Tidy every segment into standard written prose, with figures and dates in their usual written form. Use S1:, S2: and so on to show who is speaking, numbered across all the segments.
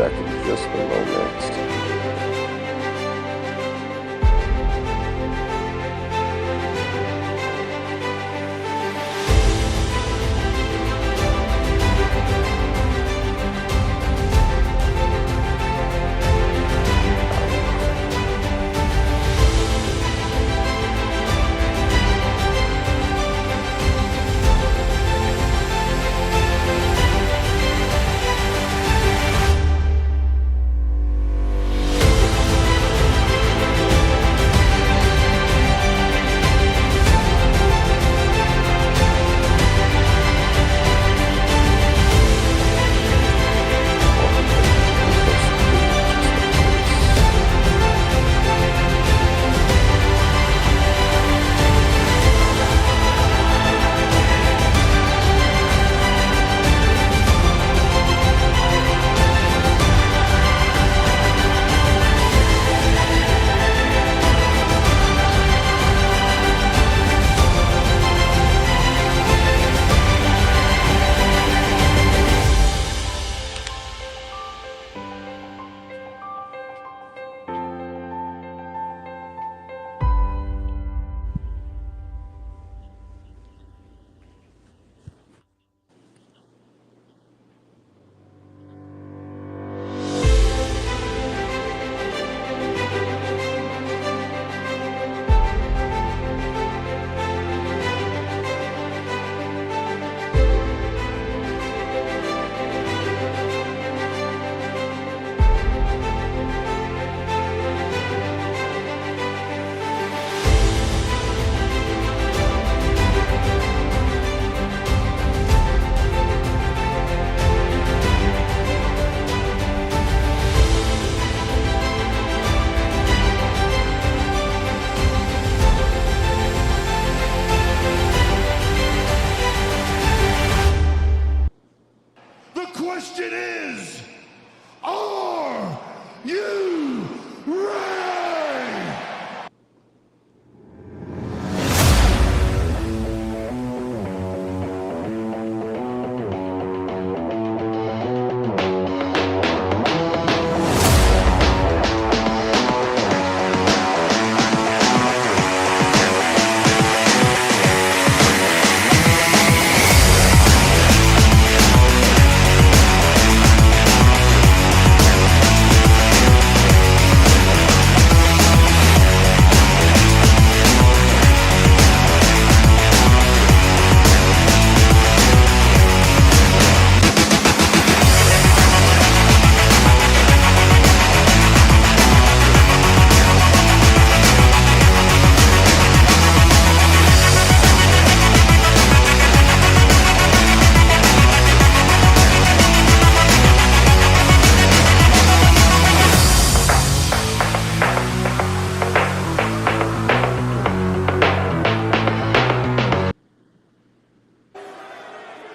S1: back in just a moment.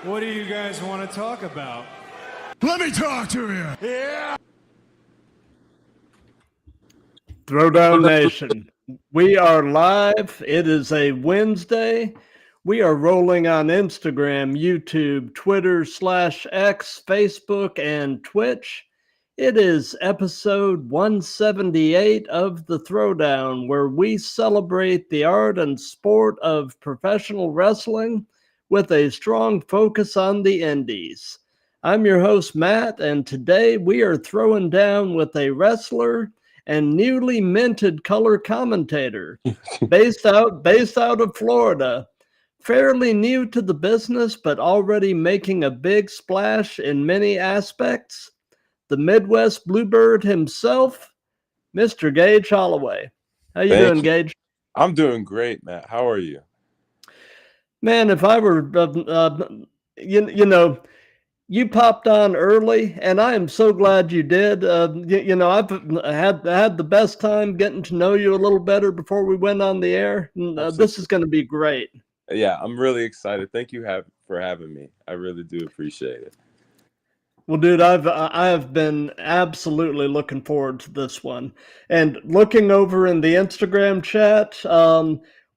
S2: What do you guys want to talk about?
S3: Let me talk to you.
S2: Yeah.
S4: Throwdown Nation, we are live. It is a Wednesday. We are rolling on Instagram, YouTube, Twitter /X, Facebook, and Twitch. It is episode 178 of the Throwdown, where we celebrate the art and sport of professional wrestling with a strong focus on the indies. I'm your host, Matt, and today we are throwing down with a wrestler and newly minted color commentator based out of Florida. Fairly new to the business, but already making a big splash in many aspects. The Midwest Bluebird himself, Mr. Gage Holloway. How you doing, Gage?
S1: I'm doing great, Matt. How are you?
S4: Man, if I were, you popped on early, and I am so glad you did. I've had the best time getting to know you a little better before we went on the air. This is going to be great.
S1: Yeah, I'm really excited. Thank you for having me. I really do appreciate it.
S4: Well, dude, I have been absolutely looking forward to this one. And looking over in the Instagram chat,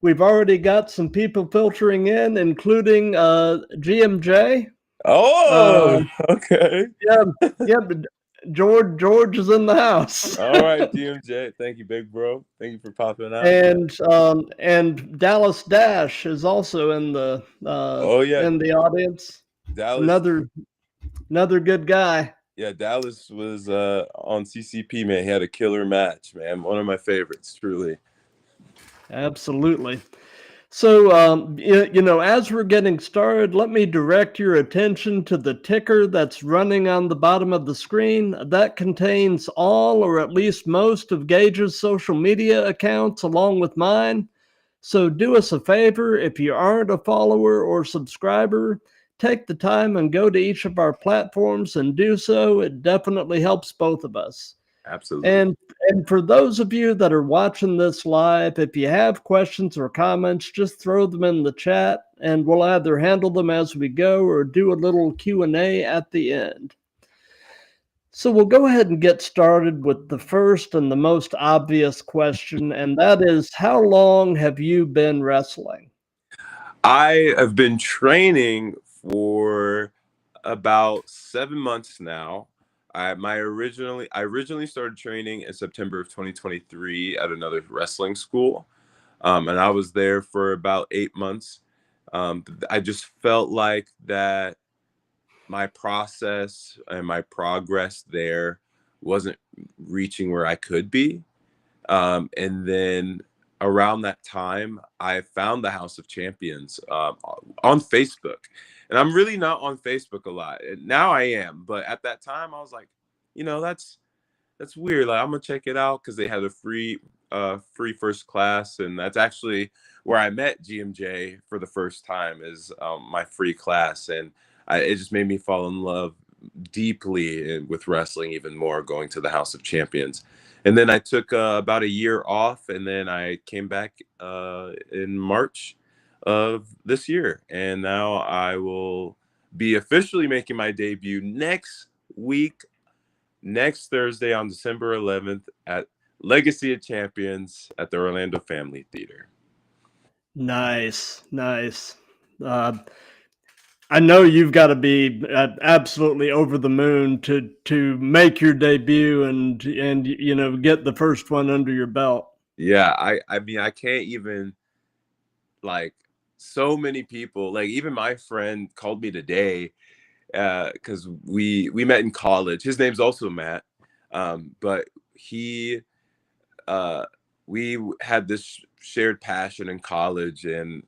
S4: we've already got some people filtering in, including GMJ.
S1: Oh, okay.
S4: Yeah. But George is in the house.
S1: All right, DMJ. Thank you, big bro. Thank you for popping out.
S4: And Dallas Dash is also in the
S1: Oh yeah,
S4: audience.
S1: Dallas.
S4: Another good guy.
S1: Yeah, Dallas was on CCP, man. He had a killer match, man. One of my favorites, truly.
S4: Absolutely. So, as we're getting started, let me direct your attention to the ticker that's running on the bottom of the screen. That contains all or at least most of Gage's social media accounts along with mine. So do us a favor, if you aren't a follower or subscriber, take the time and go to each of our platforms and do so. It definitely helps both of us.
S1: Absolutely.
S4: And for those of you that are watching this live, if you have questions or comments, just throw them in the chat and we'll either handle them as we go or do a little Q&A at the end. So we'll go ahead and get started with the first and the most obvious question, and that is, how long have you been wrestling?
S1: I have been training for about 7 months now. I originally started training in September of 2023 at another wrestling school, and I was there for about 8 months. I just felt like that my process and my progress there wasn't reaching where I could be. And then around that time, I found the House of Champions on Facebook. And I'm really not on Facebook a lot. Now I am. But at that time, I was like, that's weird. Like, I'm going to check it out because they had a free first class. And that's actually where I met GMJ for the first time, is my free class. And it just made me fall in love deeply with wrestling even more, going to the House of Champions. And then I took about a year off, and then I came back in March of this year. And now I will be officially making my debut next Thursday on December 11th at Legacy of Champions at the Orlando Family Theater.
S4: Nice. I know you've got to be absolutely over the moon to make your debut and get the first one under your belt.
S1: Yeah, I mean, I can't even, like, so many people, like, even my friend called me today because we met in college. His name's also Matt, but we had this shared passion in college, and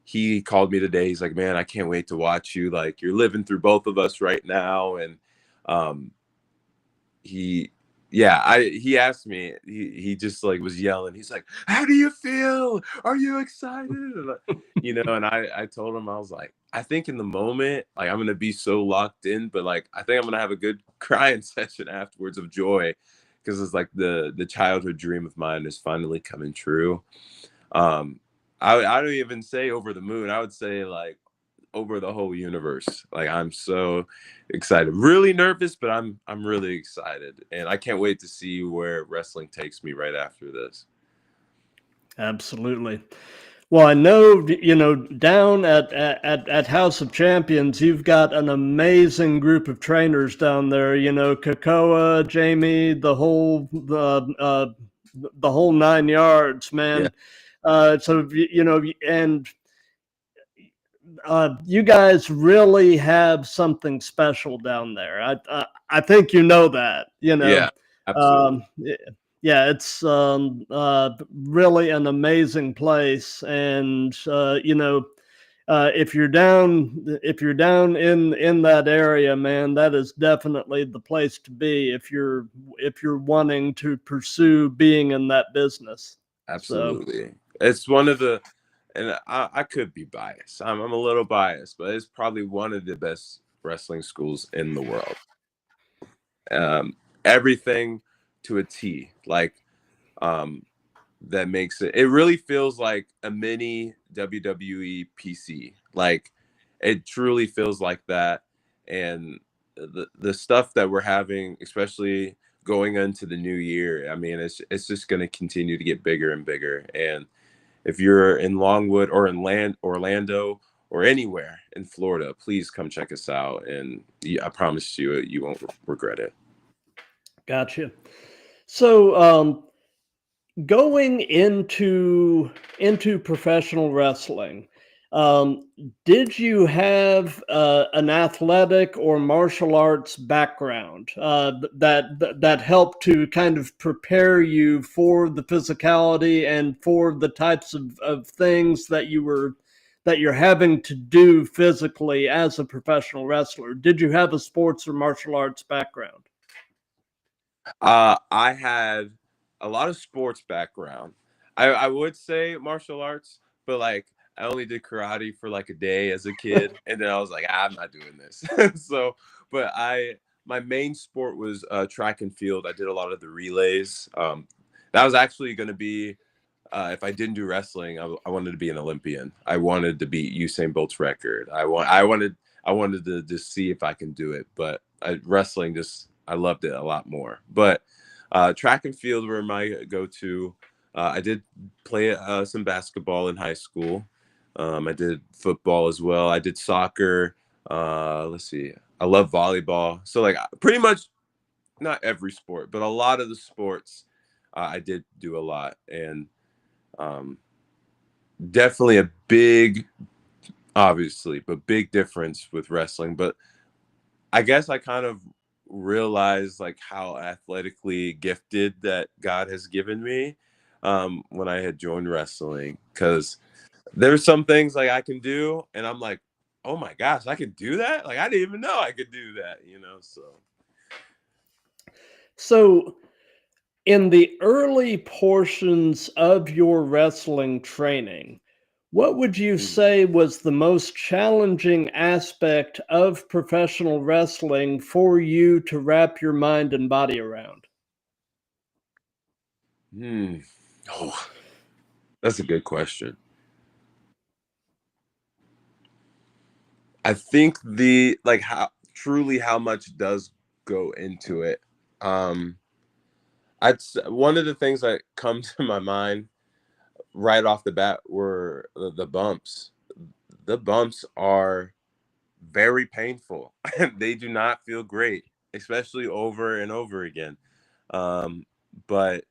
S1: he called me today. He's like, man, I can't wait to watch you. Like, you're living through both of us right now. And he asked me, he just like was yelling. He's like, how do you feel? Are you excited? And I told him, I was like, I think in the moment, like, I'm going to be so locked in, but like, I think I'm going to have a good crying session afterwards of joy, because it's like the childhood dream of mine is finally coming true. I don't even say over the moon. I would say like over the whole universe. Like, I'm so excited, really nervous, but I'm really excited, and I can't wait to see where wrestling takes me right after this.
S4: Absolutely. Well, I know, down at House of Champions, you've got an amazing group of trainers down there. Kakoa, Jamie, the whole 9 yards, man.
S1: Yeah.
S4: You guys really have something special down there. I think you know that.
S1: Yeah, absolutely.
S4: It's really an amazing place, and if you're down in that area, man, that is definitely the place to be if you're wanting to pursue being in that business.
S1: Absolutely. It's one of the, and I could be biased. I'm a little biased, but it's probably one of the best wrestling schools in the world. Everything to a T, like, that makes it really feels like a mini WWE PC. Like, it truly feels like that. And the stuff that we're having, especially going into the new year, I mean, it's just going to continue to get bigger and bigger. And if you're in Longwood or in Orlando or anywhere in Florida, please come check us out. And I promise you won't regret it.
S4: Gotcha. So, going into professional wrestling, um, did you have an athletic or martial arts background that helped to kind of prepare you for the physicality and for the types of things that you're having to do physically as a professional wrestler? Did you have a sports or martial arts background?
S1: I had a lot of sports background. I would say martial arts, but like I only did karate for like a day as a kid, and then I was like, I'm not doing this. So, but my main sport was track and field. I did a lot of the relays. That was actually going to be if I didn't do wrestling, I wanted to be an Olympian. I wanted to beat Usain Bolt's record. I wanted to just see if I can do it. But wrestling I loved it a lot more. But track and field were my go-to. I did play some basketball in high school. I did football as well. I did soccer. Let's see. I love volleyball. So like pretty much not every sport, but a lot of the sports I did do a lot. And um, definitely a big, obviously, but big difference with wrestling. But I guess I kind of realized like how athletically gifted that God has given me when I had joined wrestling, because there's some things like I can do, and I'm like, oh my gosh, I could do that. Like I didn't even know I could do that, you know. So
S4: So, in the early portions of your wrestling training, what would you
S1: mhm.
S4: say was the most challenging aspect of professional wrestling for you to wrap your mind and body around?
S1: Hmm. Oh, that's a good question. I think the like how much does go into it. Um, one of the things that come to my mind right off the bat were the bumps. The bumps are very painful. They do not feel great, especially over and over again. But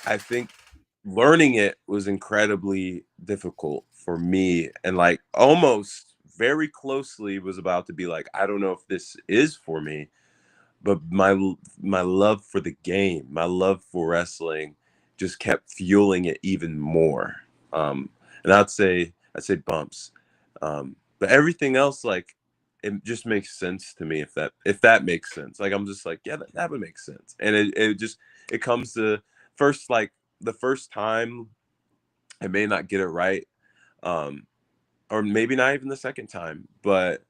S1: I think learning it was incredibly difficult for me, and like almost very closely was about to be like, I don't know if this is for me. But my love for the game, my love for wrestling, just kept fueling it even more. And I'd say bumps, but everything else, like, it just makes sense to me, if that makes sense. Like I'm just like, yeah, that would make sense. And it comes to first, like the first time I may not get it right, um, or maybe not even the second time, but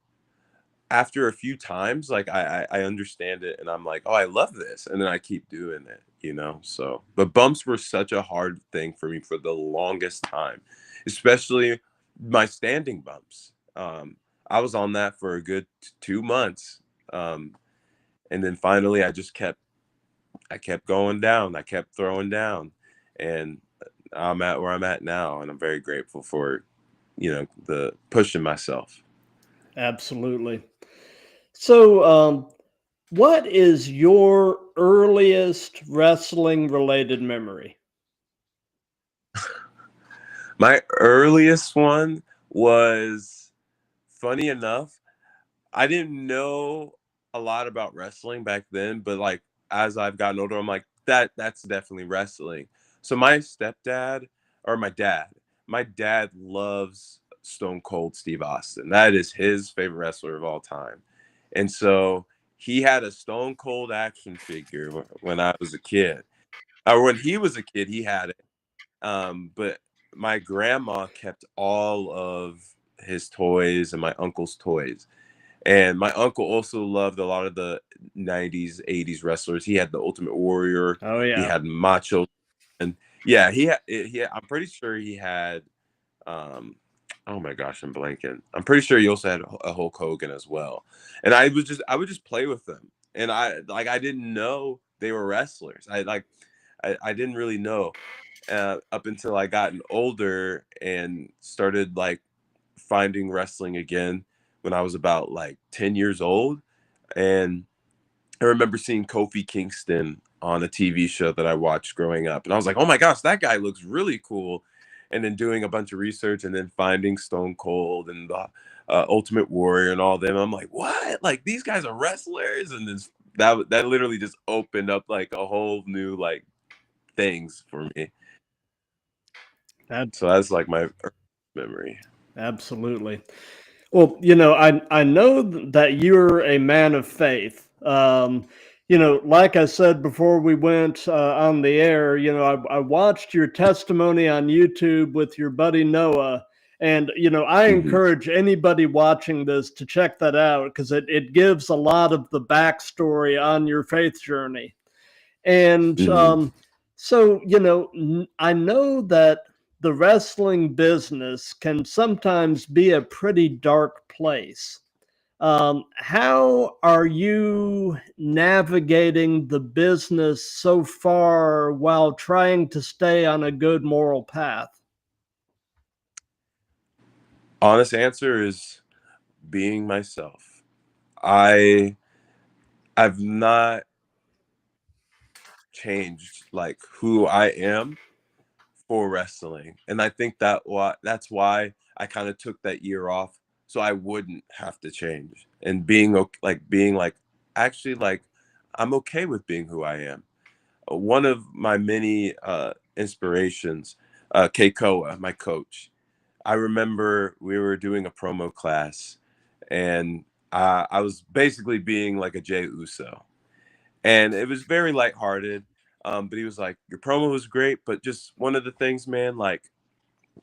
S1: after a few times, like I understand it, and I'm like, oh, I love this, and then I keep doing it, you know. So, but bumps were such a hard thing for me for the longest time, especially my standing bumps. I was on that for a good 2 months, um, and then finally, I kept going down, I kept throwing down, and I'm at where I'm at now, and I'm very grateful for, the pushing myself.
S4: Absolutely. So, what is your earliest wrestling related memory?
S1: My earliest one was, funny enough, I didn't know a lot about wrestling back then, but like as I've gotten older, I'm like, that's definitely wrestling. So my dad loves Stone Cold Steve Austin. That is his favorite wrestler of all time. And so he had a Stone Cold action figure when I was a kid. Or when he was a kid, he had it. But my grandma kept all of his toys and my uncle's toys. And my uncle also loved a lot of the 90s, 80s wrestlers. He had the Ultimate Warrior,
S4: Oh
S1: he
S4: yeah.
S1: had Macho, and yeah, I'm pretty sure he had um oh my gosh, I'm blanking. I'm pretty sure he also had a Hulk Hogan as well. And I would just play with them. And I didn't know they were wrestlers. I didn't really know up until I gotten older and started like finding wrestling again when I was about like 10 years old. And I remember seeing Kofi Kingston on a TV show that I watched growing up, and I was like, oh my gosh, that guy looks really cool. And then doing a bunch of research and then finding Stone Cold and the Ultimate Warrior and all them, I'm like, what? Like, these guys are wrestlers? And then that literally just opened up like a whole new like things for me. So that's like my memory.
S4: Absolutely. Well, you know, I know that you're a man of faith. You know, like I said before we went on the air, you know, I watched your testimony on YouTube with your buddy Noah. And, you know, I encourage anybody watching this to check that out because it gives a lot of the backstory on your faith journey. And so, you know, I know that the wrestling business can sometimes be a pretty dark place. How are you navigating the business so far while trying to stay on a good moral path?
S1: Honest answer is being myself. I've not changed like who I am for wrestling, and I think that's why I kind of took that year off so I wouldn't have to change, and being like actually like I'm okay with being who I am. One of my many inspirations, Keikoa, my coach. I remember we were doing a promo class, and I was basically being like a Jey Uso, and it was very lighthearted. But he was like, "Your promo was great, but just one of the things, man, like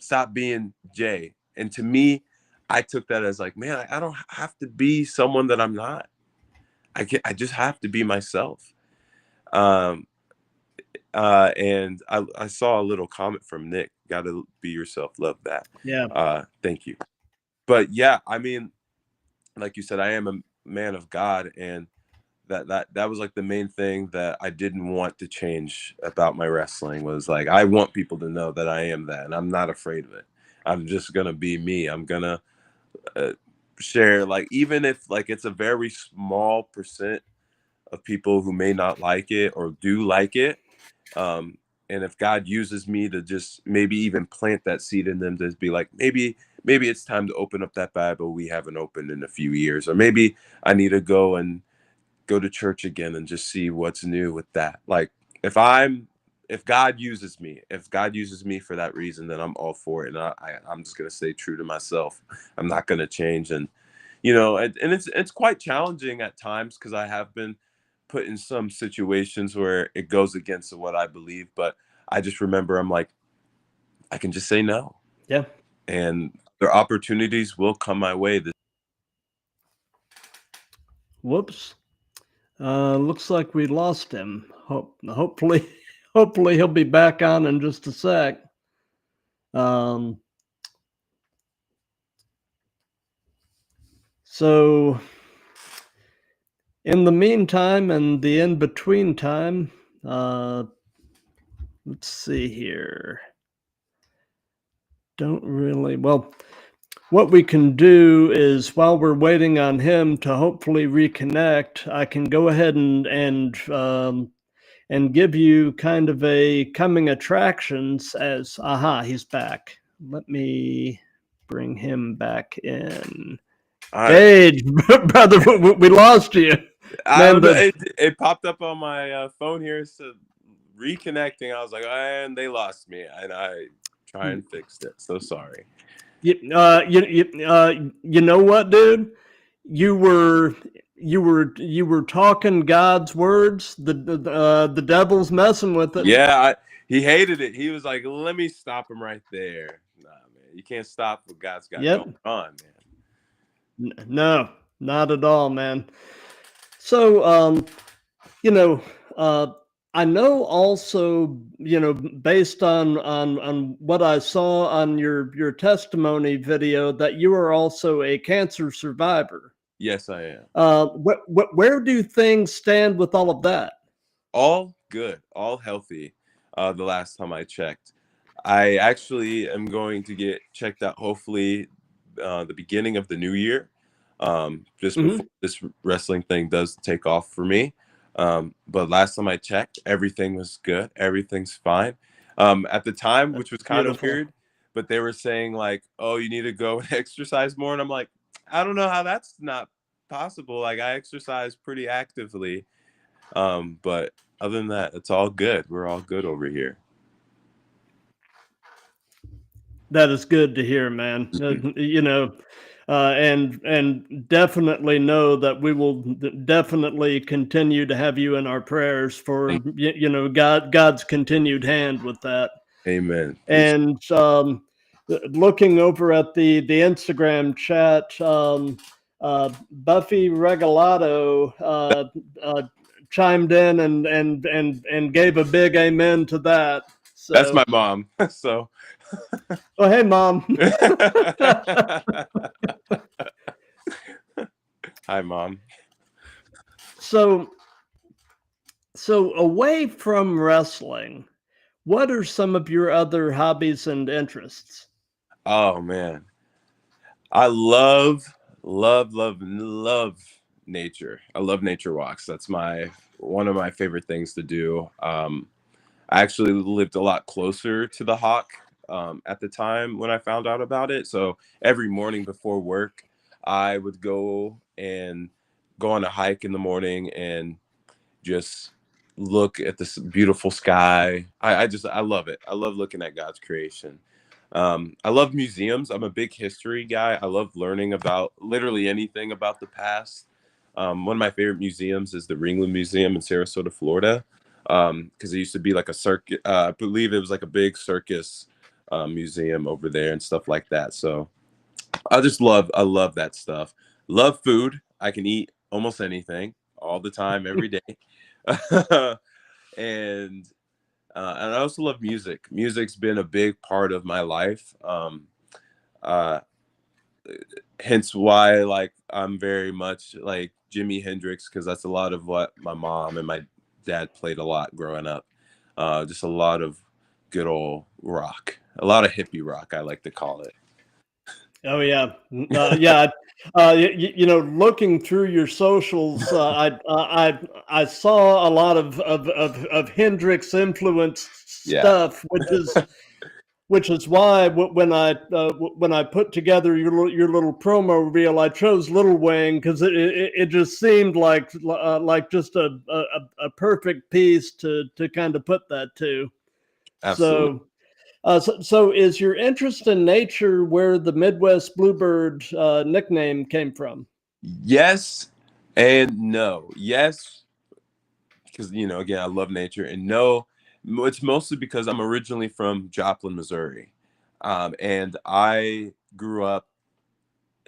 S1: stop being Jay." And to me, I took that as like, man, I don't have to be someone that I'm not. I just have to be myself. And I saw a little comment from Nick. Got to be yourself. Love that.
S4: Yeah.
S1: Thank you. But yeah, I mean, like you said, I am a man of God, and that was like the main thing that I didn't want to change about my wrestling was like I want people to know that I am that, and I'm not afraid of it. I'm just gonna be me. I'm gonna share, like, even if like it's a very small percent of people who may not like it or do like it. And if God uses me to just maybe even plant that seed in them to be like, maybe it's time to open up that Bible we haven't opened in a few years, or maybe I need to go to church again and just see what's new with that. Like if God uses me for that reason, then I'm all for it. And I'm just going to stay true to myself. I'm not going to change. And, you know, and it's quite challenging at times because I have been put in some situations where it goes against what I believe, but I just remember I'm like, I can just say no.
S4: Yeah.
S1: And their opportunities will come my way.
S4: Whoops. Looks like we lost him. Hopefully he'll be back on in just a sec. So in the meantime and the in-between time, let's see here. What we can do is while we're waiting on him to hopefully reconnect, I can go ahead and give you kind of a coming attractions as, he's back. Let me bring him back in. Gage, brother, we lost you.
S1: It popped up on my phone here, so reconnecting. I was like, and they lost me, and I try and fixed it. So sorry.
S4: You know what, dude? You were talking God's words. The devil's messing with it.
S1: Yeah, he hated it. He was like, "Let me stop him right there." Nah, man, you can't stop what God's got going on, man.
S4: No, not at all, man. So, you know, I know also, you know, based on what I saw on your testimony video, that you are also a cancer survivor.
S1: Yes, I am.
S4: Where do things stand with all of that?
S1: All good, all healthy. The last time I checked, I actually am going to get checked out. Hopefully, the beginning of the new year. Just before this wrestling thing does take off for me. But last time I checked, everything was good. Everything's fine. At the time,
S4: That's
S1: which was kind of
S4: beautiful.
S1: weird, but they were saying like, "Oh, you need to go and exercise more," and I'm like, I don't know how that's not possible. Like I exercise pretty actively, but other than that, it's all good. We're all good over here.
S4: That is good to hear, man.
S1: Mhm.
S4: And definitely know that we will definitely continue to have you in our prayers for
S1: Thank-
S4: God's continued hand with that.
S1: Amen. Appreciate
S4: And looking over at the Instagram chat, Buffy Regalado chimed in and gave a big amen to that.
S1: That's
S4: So,
S1: my mom. So
S4: oh hey, mom.
S1: hi, mom.
S4: So, away from wrestling, what are some of your other hobbies and interests?
S1: Oh man, I love nature. I love nature walks. That's my one of my favorite things to do. I actually lived a lot closer to the hawk at the time when I found out about it. So every morning before work, I would go on a hike in the morning and just look at this beautiful sky. I love it. I love looking at God's creation. I love museums. I'm a big history guy. I love learning about literally anything about the past. One of my favorite museums is the Ringling Museum in Sarasota, Florida, because it used to be like a circus. I believe it was like a big circus museum over there and stuff like that. So I love that stuff. Love food. I can eat almost anything all the time, every day. and and I also love music. Music's been a big part of my life. Uh, Hence why like I'm very much like Jimi Hendrix, because that's a lot of what my mom and my dad played a lot growing up. Just a lot of good old rock, a lot of hippie rock, I like to call it.
S4: Oh yeah, yeah. Looking through your socials, I saw a lot of Hendrix influenced
S1: Yeah,
S4: stuff, which is why when I put together your little promo reel, I chose Little Wayne because it just seemed like just a perfect piece to kind of put that to.
S1: absolutely.
S4: So is your interest in nature where the Midwest Bluebird nickname came from?
S1: Yes and no. Yes, because again, I love nature, and no, it's mostly because I'm originally from Joplin, Missouri, and I grew up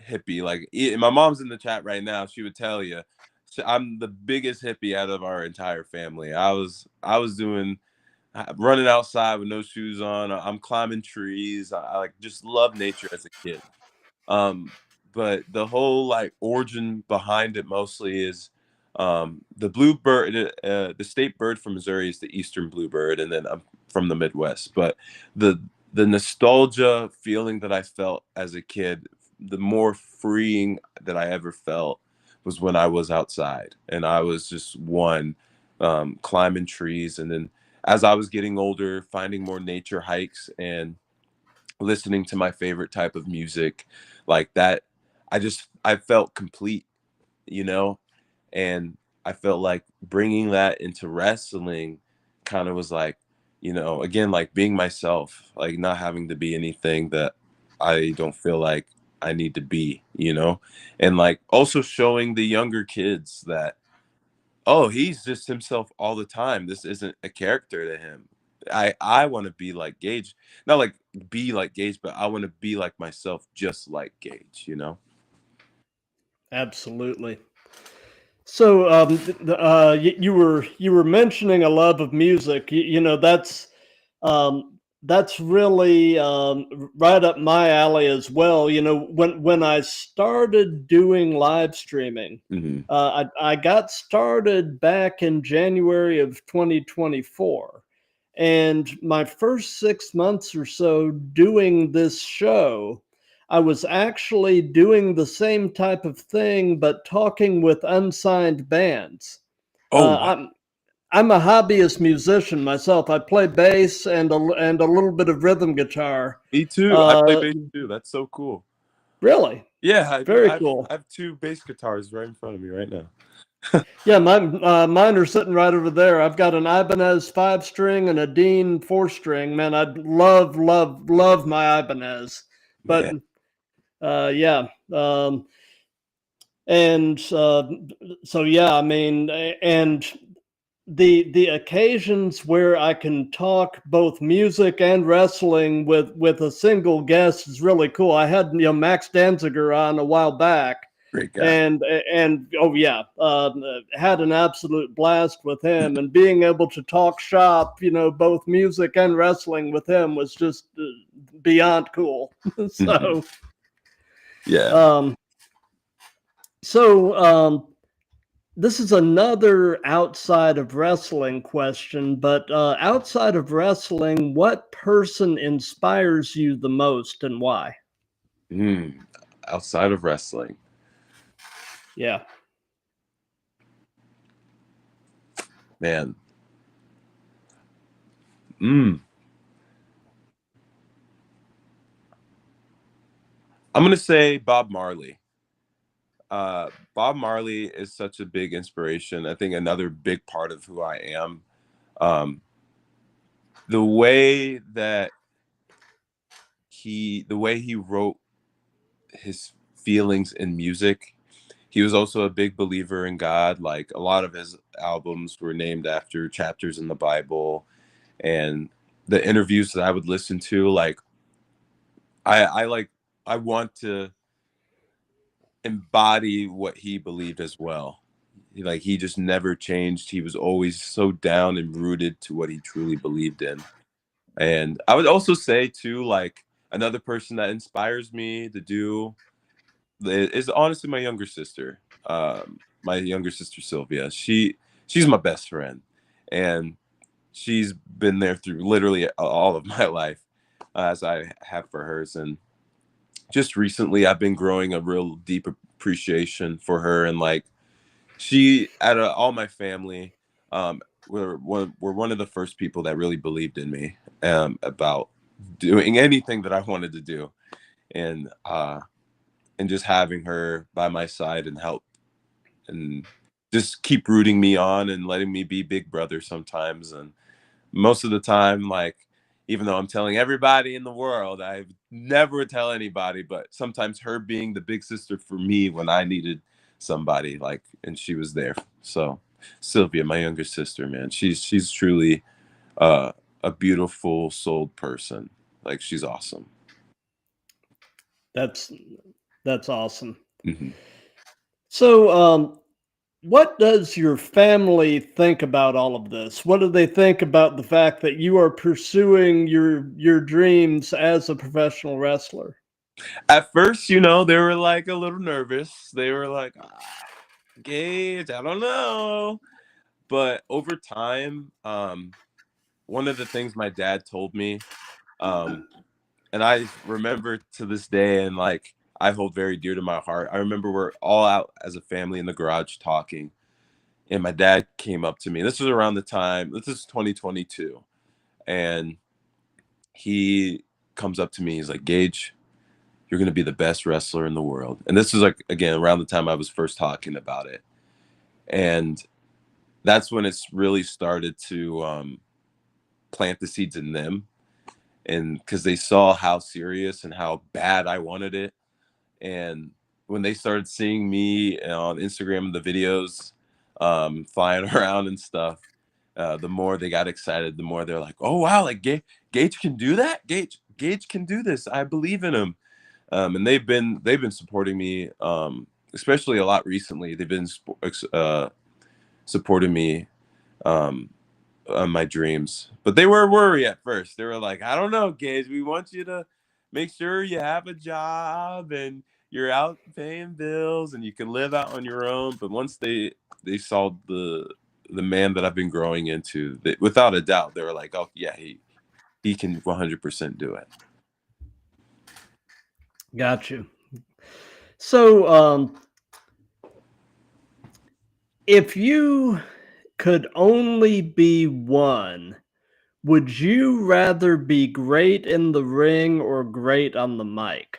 S1: hippie. Like my mom's in the chat right now, she would tell you, I'm the biggest hippie out of our entire family. I was doing running outside with no shoes on. I'm climbing trees. I like just love nature as a kid. Um, but the whole like origin behind it mostly is the bluebird. The state bird from Missouri is the eastern bluebird, and then I'm from the Midwest. But the the nostalgia feeling that I felt as a kid, the more freeing that I ever felt was when I was outside and I was just climbing trees, and then as I was getting older, finding more nature hikes and listening to my favorite type of music like that, I felt complete, you know and I felt like bringing that into wrestling kind of was like, again, like being myself, like not having to be anything that I don't feel like I need to be, and like also showing the younger kids that, oh, he's just himself all the time. This isn't a character to him. I want to be like Gage, not like be like Gage, but I want to be like myself, just like Gage.
S4: Absolutely. So you were mentioning a love of music. That's really right up my alley as well. When I started doing live streaming,
S1: Hmm.
S4: I got started back in January of 2024, and my first 6 months or so doing this show, I was actually doing the same type of thing, but talking with unsigned bands.
S1: Oh, wow.
S4: I'm a hobbyist musician myself. I play bass and a little bit of rhythm guitar.
S1: Me too. I play bass too. That's so cool.
S4: Really?
S1: Yeah, I do.
S4: Very
S1: I
S4: cool.
S1: have two bass guitars right in front of me right now.
S4: Yeah, mine are sitting right over there. I've got an Ibanez 5-string and a Dean 4-string. Man, I love my Ibanez. But
S1: Man.
S4: yeah, and so yeah, I mean, and the occasions where I can talk both music and wrestling with a single guest is really cool. I had Max Danziger on a while back,
S1: Great guy.
S4: and oh yeah, had an absolute blast with him, and being able to talk shop, both music and wrestling with him was just beyond cool. So
S1: Yeah.
S4: This is another outside of wrestling question, but outside of wrestling, what person inspires you the most and why?
S1: Outside of wrestling.
S4: Yeah.
S1: Man. I'm gonna say Bob Marley. Bob Marley is such a big inspiration. I think another big part of who I am. The way he wrote his feelings in music. He was also a big believer in God. Like a lot of his albums were named after chapters in the Bible, and the interviews that I would listen to, like I want to embody what he believed as well. He just never changed. He was always so down and rooted to what he truly believed in. And I would also say too, like another person that inspires me to do is honestly my younger sister. My younger sister Sylvia. She's my best friend, and she's been there through literally all of my life, as I have for hers. And just recently, I've been growing a real deep appreciation for her, and like she, out of all my family, we're one of the first people that really believed in me about doing anything that I wanted to do, and just having her by my side and help and just keep rooting me on and letting me be big brother sometimes. And most of the time, like, even though I'm telling everybody in the world, I never tell anybody, but sometimes her being the big sister for me when I needed somebody, like, and she was there. So Sylvia, my younger sister, man, she's truly a beautiful souled person. Like, she's awesome.
S4: That's awesome.
S1: Mm-hmm.
S4: So, what does your family think about all of this? What do they think about the fact that you are pursuing your dreams as a professional wrestler?
S1: At first, they were like a little nervous. They were like, Gage, I don't know. But over time, one of the things my dad told me, and I remember to this day, and like I hold very dear to my heart. I remember we're all out as a family in the garage talking, and my dad came up to me. This was around the time, this is 2022, and he comes up to me. He's like, Gage, you're going to be the best wrestler in the world. And this is like, again, around the time I was first talking about it. And that's when it's really started to plant the seeds in them. And because they saw how serious and how bad I wanted it. And when they started seeing me on Instagram and the videos flying around and stuff, the more they got excited, the more they're like, oh, wow, like Gage can do that? Gage can do this. I believe in him. And they've been supporting me, especially a lot recently. They've been supporting me on my dreams, but they were worried at first. They were like, I don't know, Gage, we want you to make sure you have a job and you're out paying bills and you can live out on your own. But once they saw the man that I've been growing into, without a doubt, they were like, oh yeah, he can 100% do it.
S4: Got you. So, if you could only be one, would you rather be great in the ring or great on the mic?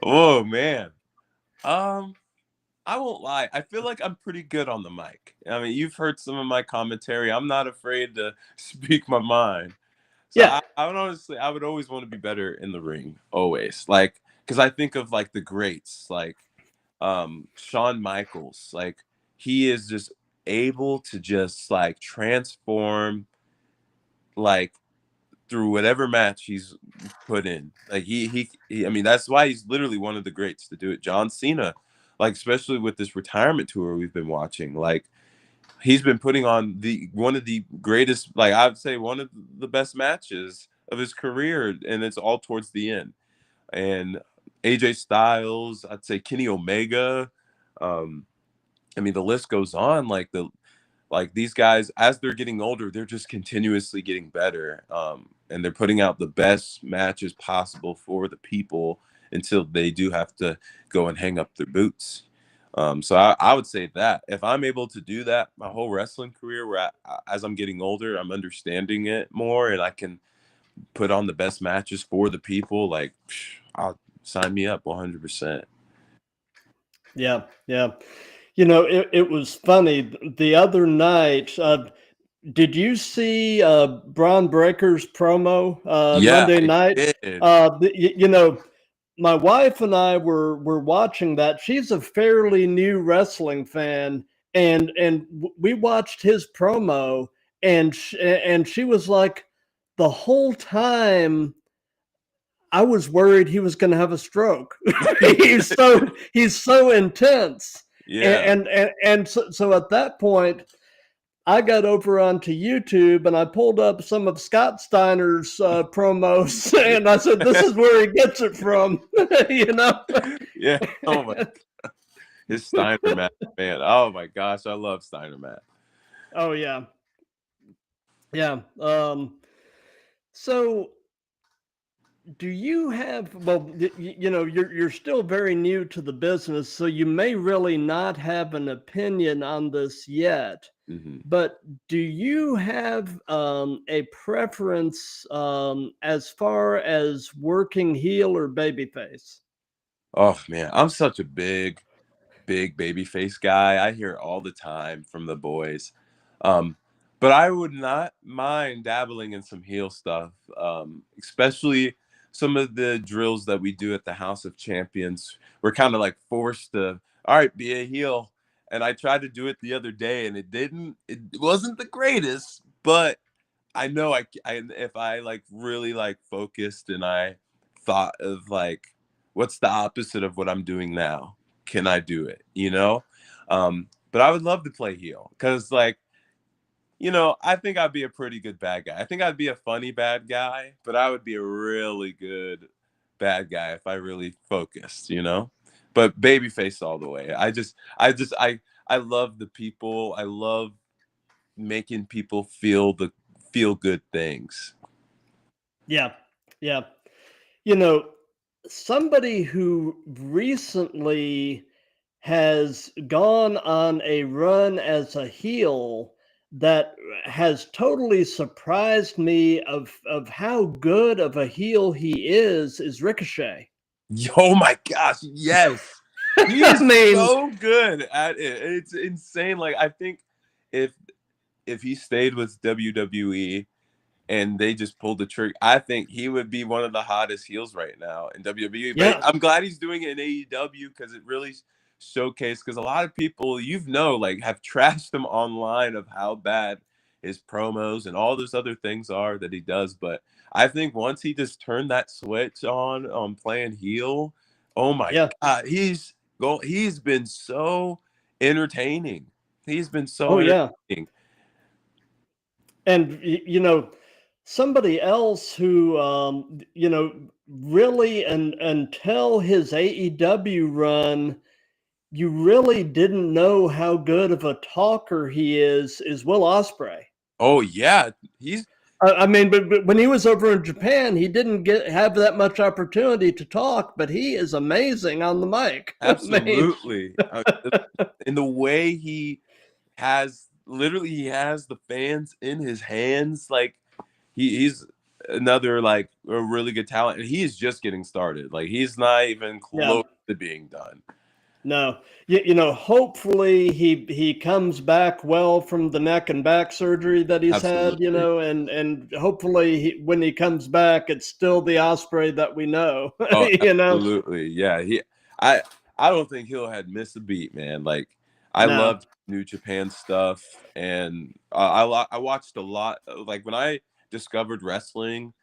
S1: Oh man. I won't lie. I feel like I'm pretty good on the mic. I mean, you've heard some of my commentary. I'm not afraid to speak my mind. So
S4: Yeah.
S1: I would always want to be better in the ring, always. Like, because I think of like the greats, like Shawn Michaels. Like, he is just able to just like transform, like through whatever match he's put in. Like I mean, that's why he's literally one of the greats to do it. John Cena, like especially with this retirement tour we've been watching, like he's been putting on the one of the greatest, like I would say one of the best matches of his career, and it's all towards the end. And AJ Styles, I'd say Kenny Omega. Um, I mean, the list goes on. Like these guys, as they're getting older, they're just continuously getting better, and they're putting out the best matches possible for the people until they do have to go and hang up their boots. So I would say that if I'm able to do that my whole wrestling career, where as I'm getting older, I'm understanding it more, and I can put on the best matches for the people, like I'll sign me up 100%.
S4: Yeah. Yeah. You know, it was funny the other night. Did you see Braun Breaker's promo
S1: Yeah,
S4: Monday
S1: I
S4: night?
S1: did.
S4: You know, my wife and I were watching that. She's a fairly new wrestling fan, and we watched his promo, and she was like, the whole time I was worried he was going to have a stroke. he's so intense,
S1: Yeah.
S4: and so at that point, I got over onto YouTube and I pulled up some of Scott Steiner's promos, and I said, "This is where he gets it from," you know.
S1: Yeah. Oh my, his Steiner Matt, man. Oh my gosh, I love Steiner Matt.
S4: Oh yeah, yeah. So do you have, well, you know, you're still very new to the business, so you may really not have an opinion on this yet.
S1: Hmm.
S4: But do you have a preference as far as working heel or babyface?
S1: Oh man, I'm such a big babyface guy. I hear it all the time from the boys. Um, but I would not mind dabbling in some heel stuff, especially some of the drills that we do at the House of Champions. We're kind of like forced to, all right, be a heel. And I tried to do it the other day, and it wasn't the greatest, but I know if I like really like focused and I thought of like what's the opposite of what I'm doing now, can I do it, you know? But I would love to play heel because like, you know, I think I'd be a pretty good bad guy. I think I'd be a funny bad guy, but I would be a really good bad guy if I really focused, you know? But babyface all the way. I love the people. I love making people feel good things.
S4: Yeah, yeah. You know, somebody who recently has gone on a run as a heel that has totally surprised me of how good of a heel he is Ricochet.
S1: Oh my gosh, yes. He
S4: I
S1: is
S4: mean,
S1: so good at it. It's insane. Like I think if if he stayed with WWE and they just pulled the trigger, I think he would be one of the hottest heels right now in WWE. But
S4: yeah,
S1: I'm glad he's doing it in AEW because it really showcased, because a lot of people, like have trashed him online of how bad his promos and all those other things are that he does. But I think once he just turned that switch on playing heel, oh my
S4: yeah.
S1: god, he's been so entertaining. He's been so
S4: Oh yeah.
S1: entertaining.
S4: And you know, somebody else who you know, really, and until his AEW run, you really didn't know how good of a talker he is Will Ospreay.
S1: Oh yeah, he's
S4: I mean, but when he was over in Japan, he didn't have that much opportunity to talk, but he is amazing on the mic. I mean,
S1: Absolutely. In the way he he has the fans in his hands. Like he's another like a really good talent, and he's just getting started. Like he's not even
S4: yeah.
S1: close to being done.
S4: No, you know, hopefully he comes back well from the neck and back surgery that he's had, you
S1: Absolutely.
S4: know, and hopefully when he comes back, it's still the Osprey that we know,
S1: Oh,
S4: you know.
S1: absolutely. Yeah. I I don't think he'll had missed a beat, man. Like I
S4: No,
S1: loved New Japan stuff, and I watched a lot. Like when I discovered wrestling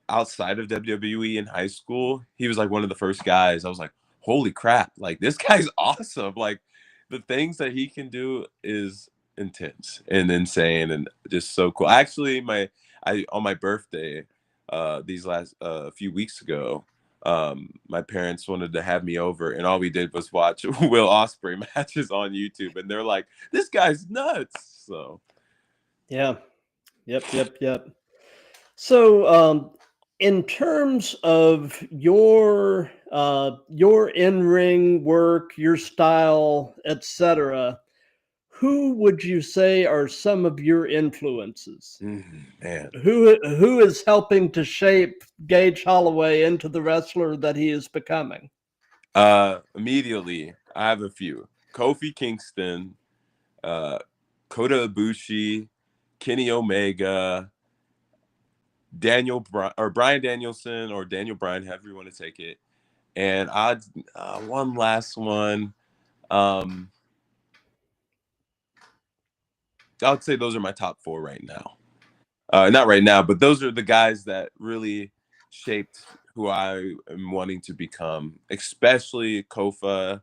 S1: outside of WWE in high school, he was like one of the first guys. I was like, holy crap! Like this guy's awesome. Like the things that he can do is intense and insane and just so cool. Actually, I on my birthday, these last few weeks ago, my parents wanted to have me over, and all we did was watch Will Ospreay matches on YouTube, and they're like, "This guy's nuts." So,
S4: yeah, yep. So, in terms of your in-ring work, your style, etc., who would you say are some of your influences?
S1: man,
S4: Who is helping to shape Gage Holloway into the wrestler that he is becoming?
S1: immediately, I have a few: Kofi Kingston, uh, Kota Ibushi, Kenny Omega, Brian Danielson, or Daniel Bryan, however you want to take it. And one last one. Um, I would say those are my top four right now. Not right now, but those are the guys that really shaped who I am wanting to become, especially Kofi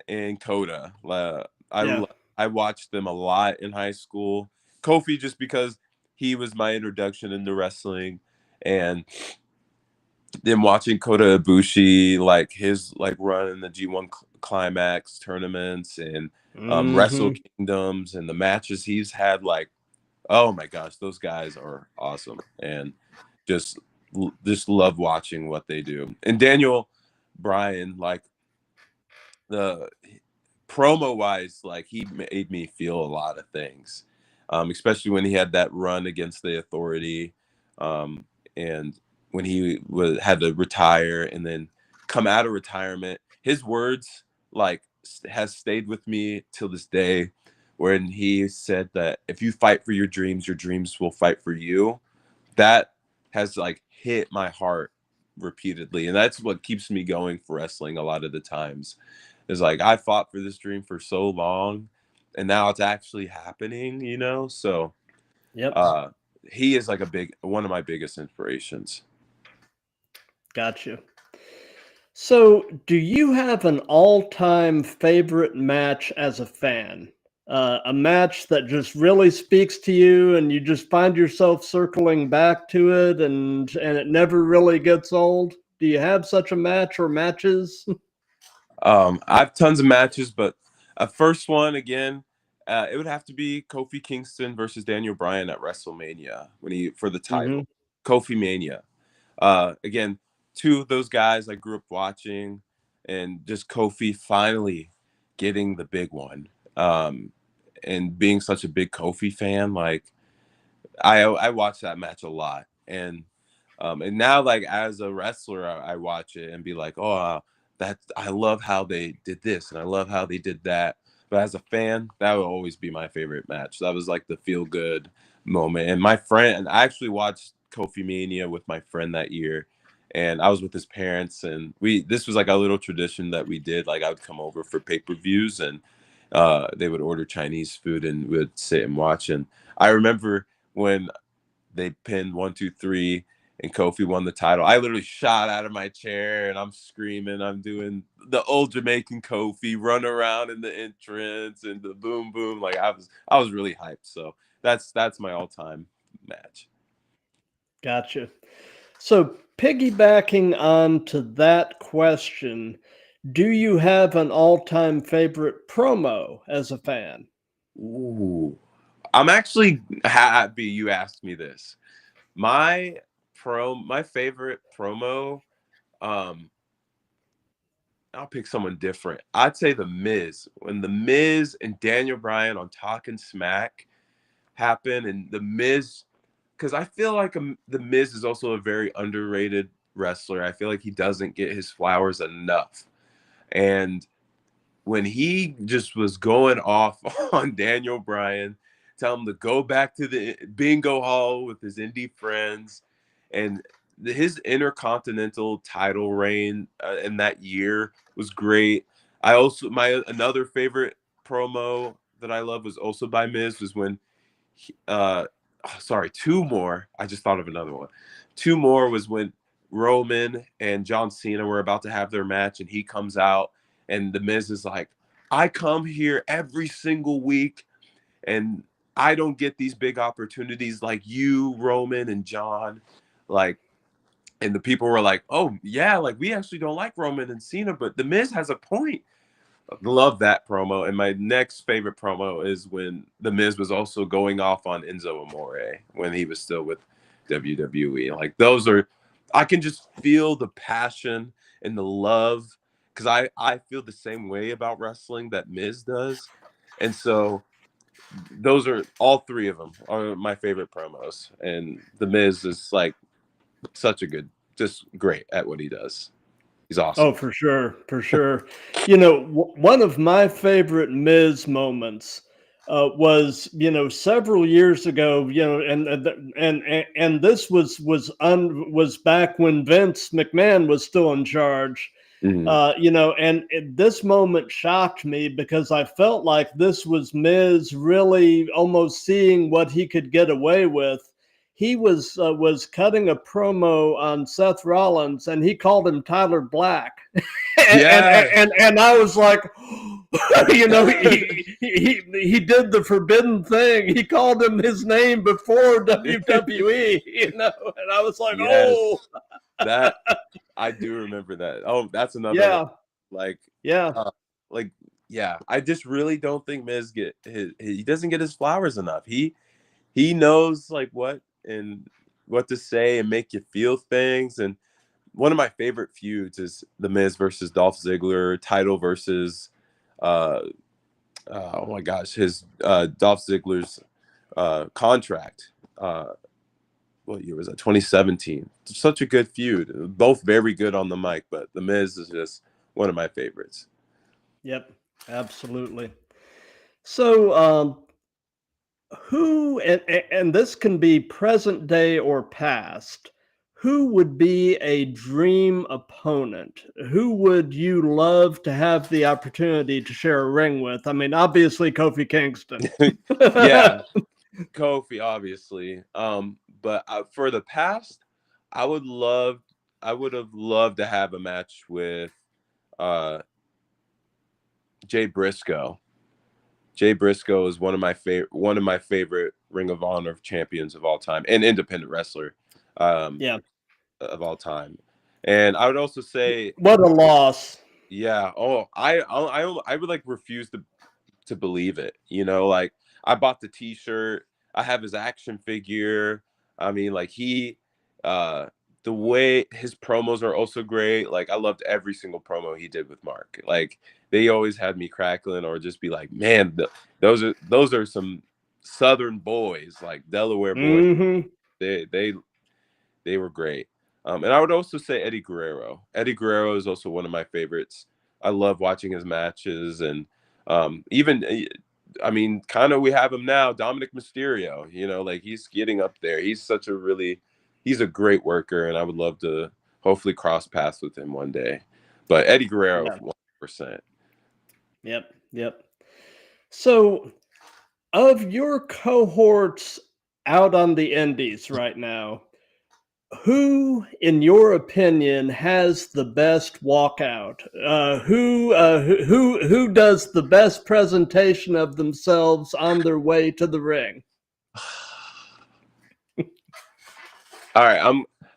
S1: and Coda.
S4: Yeah.
S1: I watched them a lot in high school. Kofi just because he was my introduction into wrestling, and then watching Kota Ibushi, like his like run in the G1 Climax tournaments and Wrestle
S4: Hmm.
S1: Kingdoms and the matches he's had, like, oh my gosh, those guys are awesome, and just just love watching what they do. And Daniel Bryan, like the promo wise, like he made me feel a lot of things, especially when he had that run against the Authority, and when he had to retire and then come out of retirement. His words like has stayed with me till this day, when he said that if you fight for your dreams will fight for you. That has like hit my heart repeatedly, and that's what keeps me going for wrestling a lot of the times. Is like I fought for this dream for so long, and now it's actually happening, you know. So
S4: Yep.
S1: uh he is like one of my biggest inspirations.
S4: Gotcha. So, do you have an all-time favorite match as a fan? A match that just really speaks to you, and you just find yourself circling back to it, and it never really gets old. Do you have such a match or matches?
S1: I have tons of matches, but a first one again, it would have to be Kofi Kingston versus Daniel Bryan at WrestleMania when he for the
S4: Hmm.
S1: title. Kofi Mania. Again, two of those guys I grew up watching, and just Kofi finally getting the big one. And being such a big Kofi fan, like I watch that match a lot, and now like as a wrestler, I watch it and be like, oh, that I love how they did this and I love how they did that. But as a fan, that would always be my favorite match. That was like the feel good moment. And my friend, I actually watched Kofi Mania with my friend that year, and I was with his parents, and this was like a little tradition that we did. Like I would come over for pay-per-views, and they would order Chinese food and we would sit and watch. And I remember when they pinned 1, 2, 3 and Kofi won the title, I literally shot out of my chair and I'm screaming. I'm doing the old Jamaican Kofi run around in the entrance and the boom boom. Like I was really hyped. So that's my all-time match.
S4: Gotcha. So, piggybacking on to that question, do you have an all-time favorite promo as a fan?
S1: Ooh. I'm actually happy you asked me this. My favorite promo, I'll pick someone different. I'd say The Miz. When The Miz and Daniel Bryan on Talking Smack happened, and The Miz, because I feel like The Miz is also a very underrated wrestler. I feel like he doesn't get his flowers enough. And when he just was going off on Daniel Bryan, tell him to go back to the bingo hall with his indie friends, and his intercontinental title reign in that year was great. I also another favorite promo that I love was also by Miz was when two more. I just thought of another one. Two more was when Roman and John Cena were about to have their match, and he comes out, and The Miz is like, I come here every single week, and I don't get these big opportunities like you, Roman and John. Like, and the people were like, oh, yeah, like we actually don't like Roman and Cena, but The Miz has a point. Love that promo. And my next favorite promo is when The Miz was also going off on Enzo Amore when he was still with WWE. Like those are, I can just feel the passion and the love because I feel the same way about wrestling that Miz does. And so those are all three of them are my favorite promos. And The Miz is like such a good, just great at what he does. He's awesome.
S4: Oh, for sure, for sure. You know, one of my favorite Miz moments was, you know, several years ago. You know, and this was back when Vince McMahon was still in charge.
S1: Mhm.
S4: You know, and this moment shocked me because I felt like this was Miz really almost seeing what he could get away with. He was cutting a promo on Seth Rollins, and he called him Tyler Black,
S1: Yeah.
S4: and I was like, you know, he did the forbidden thing. He called him his name before WWE, you know, and I was like, oh,
S1: Yes. That I do remember that. Oh, that's another one.
S4: yeah,
S1: Like,
S4: yeah.
S1: like, yeah. I just really don't think Miz he doesn't get his flowers enough. He knows like what to say and make you feel things. And one of my favorite feuds is The Miz versus Dolph Ziggler, title versus oh my gosh, his Dolph Ziggler's contract. What year was that? 2017. Such a good feud. Both very good on the mic, but The Miz is just one of my favorites.
S4: Yep, absolutely. So, who and this can be present day or past. Who would be a dream opponent? Who would you love to have the opportunity to share a ring with? I mean, obviously Kofi Kingston.
S1: Yeah, Kofi, obviously. But for the past, I would have loved to have a match with uh Jay Briscoe. Jay Briscoe is one of my favorite Ring of Honor champions of all time and independent wrestler
S4: Yeah.
S1: of all time. And I would also say,
S4: What a loss.
S1: yeah, oh, I would like refuse to believe it. You know, like I bought the T-shirt. I have his action figure. I mean, like uh, the way his promos are also great. Like I loved every single promo he did with Mark. Like they always had me crackling or just be like, man, those are some Southern boys, like Delaware boys.
S4: Hmm.
S1: They they were great. And I would also say Eddie Guerrero. Eddie Guerrero is also one of my favorites. I love watching his matches, and even I mean, kind of we have him now, Dominic Mysterio. You know, like he's getting up there. He's a great worker, and I would love to hopefully cross paths with him one day. But Eddie Guerrero,
S4: Yeah.
S1: 100%.
S4: Yep. Yep. So, of your cohorts out on the indies right now, who, in your opinion, has the best walkout? Who does the best presentation of themselves on their way to the ring?
S1: All right,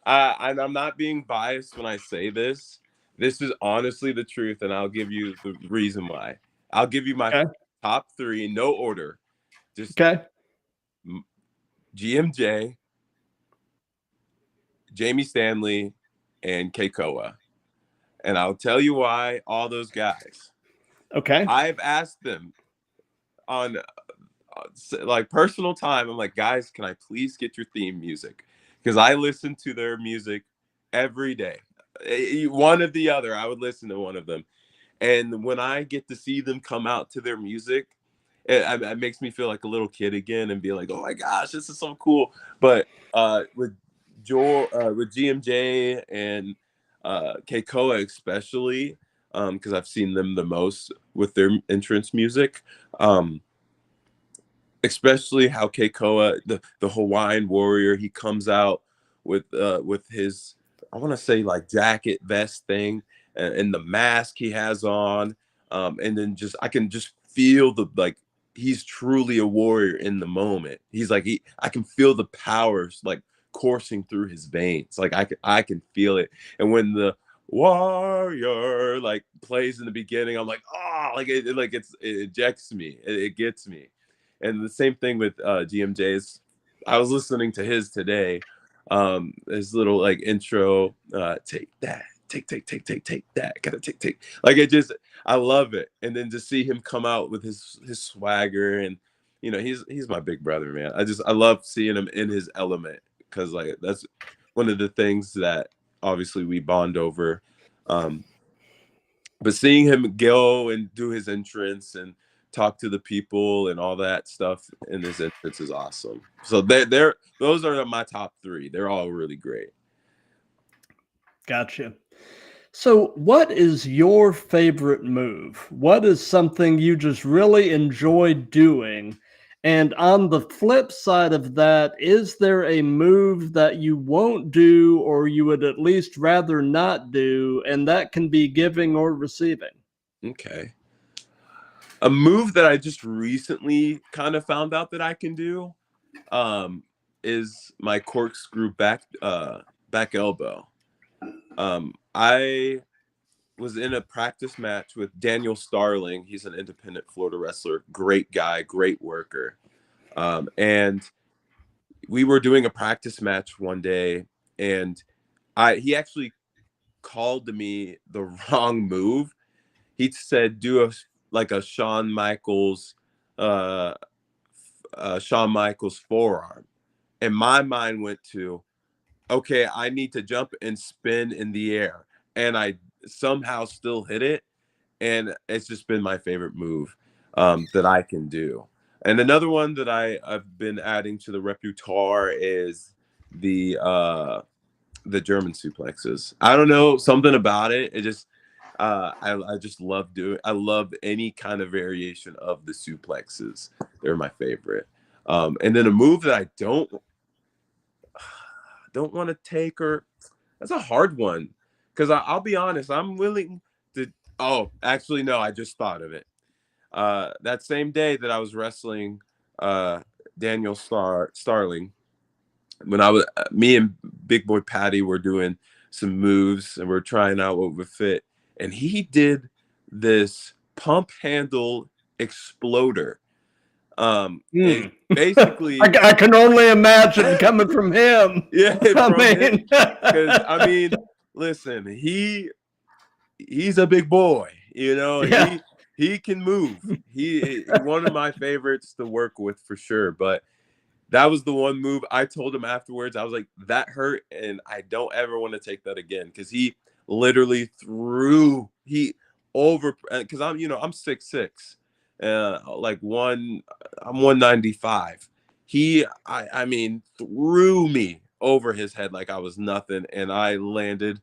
S1: I'm not being biased when I say this. This is honestly the truth, and I'll give you the reason why. I'll give you my
S4: Okay.
S1: top three, no order. Just
S4: Okay.
S1: GMJ, Jamie Stanley, and Keikoa. And I'll tell you why all those guys.
S4: Okay.
S1: I've asked them on like personal time. I'm like, guys, can I please get your theme music? Because I listen to their music every day. One or the other, I would listen to one of them. And when I get to see them come out to their music, it makes me feel like a little kid again and be like, oh my gosh, this is so cool. But with GMJ and Keikoa especially, because I've seen them the most with their entrance music, especially how Keikoa, the Hawaiian warrior, he comes out with his, I want to say like jacket vest thing, and the mask he has on, and then just I can just feel the like he's truly a warrior in the moment. He's like I can feel the powers like coursing through his veins. Like I can feel it. And when the warrior like plays in the beginning, I'm like, oh, like it ejects me. It gets me. And the same thing with GMJ's. I was listening to his today. His little like intro, take that, take that, gotta take. Like it just, I love it. And then to see him come out with his swagger, and you know, he's my big brother, man. I love seeing him in his element, because like that's one of the things that obviously we bond over. But seeing him go and do his entrance and talk to the people and all that stuff in his entrance is awesome. So those are my top three. They're all really great.
S4: Gotcha. So what is your favorite move? What is something you just really enjoy doing? And on the flip side of that, is there a move that you won't do or you would at least rather not do? And that can be giving or receiving.
S1: Okay. A move that I just recently kind of found out that I can do is my corkscrew back elbow. I was in a practice match with Daniel Starling. He's an independent Florida wrestler. Great guy, great worker. And we were doing a practice match one day, and he actually called to me the wrong move. He said, do a Shawn Michaels forearm. And my mind went to, okay, I need to jump and spin in the air. And I somehow still hit it. And it's just been my favorite move that I can do. And another one that I've been adding to the repertoire is the German suplexes. I don't know, something about it. It just I just love doing. I love any kind of variation of the suplexes. They're my favorite. And then a move that I don't want to take, or that's a hard one, because I'll be honest, I'm willing to. Oh, actually, no, I just thought of it. That same day that I was wrestling Daniel Starling, when me and Big Boy Patty were doing some moves and we're trying out what would fit, and he did this pump handle exploder. Basically,
S4: I can only imagine coming from him.
S1: Yeah, because I mean, listen, he's a big boy, you know.
S4: Yeah.
S1: He can move. He one of my favorites to work with for sure. But that was the one move I told him afterwards. I was like, that hurt, and I don't ever want to take that again, because he literally because I'm 6'6", I'm 195. I mean, threw me over his head like I was nothing, and I landed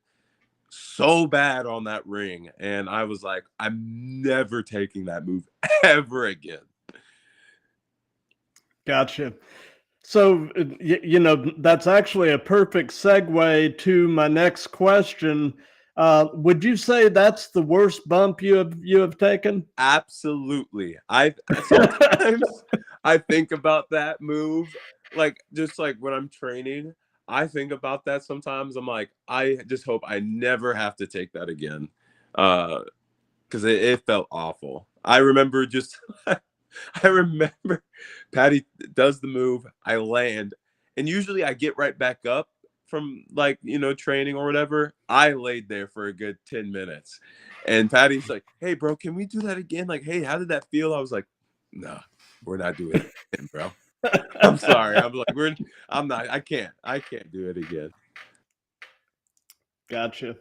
S1: so bad on that ring, and I was like, I'm never taking that move ever again.
S4: Gotcha. So, that's actually a perfect segue to my next question. Would you say that's the worst bump you have taken?
S1: Absolutely. Sometimes I think about that move, just like when I'm training, I think about that sometimes. I'm like, I just hope I never have to take that again, because it felt awful. I remember Patty does the move, I land, And usually I get right back up from like, training or whatever. I laid there for a good 10 minutes. And Patty's like, "Hey, bro, can we do that again? Like, hey, how did that feel?" I was like, "Nah, we're not doing that again, bro. I'm sorry." I'm like, I can't do it again.
S4: Gotcha.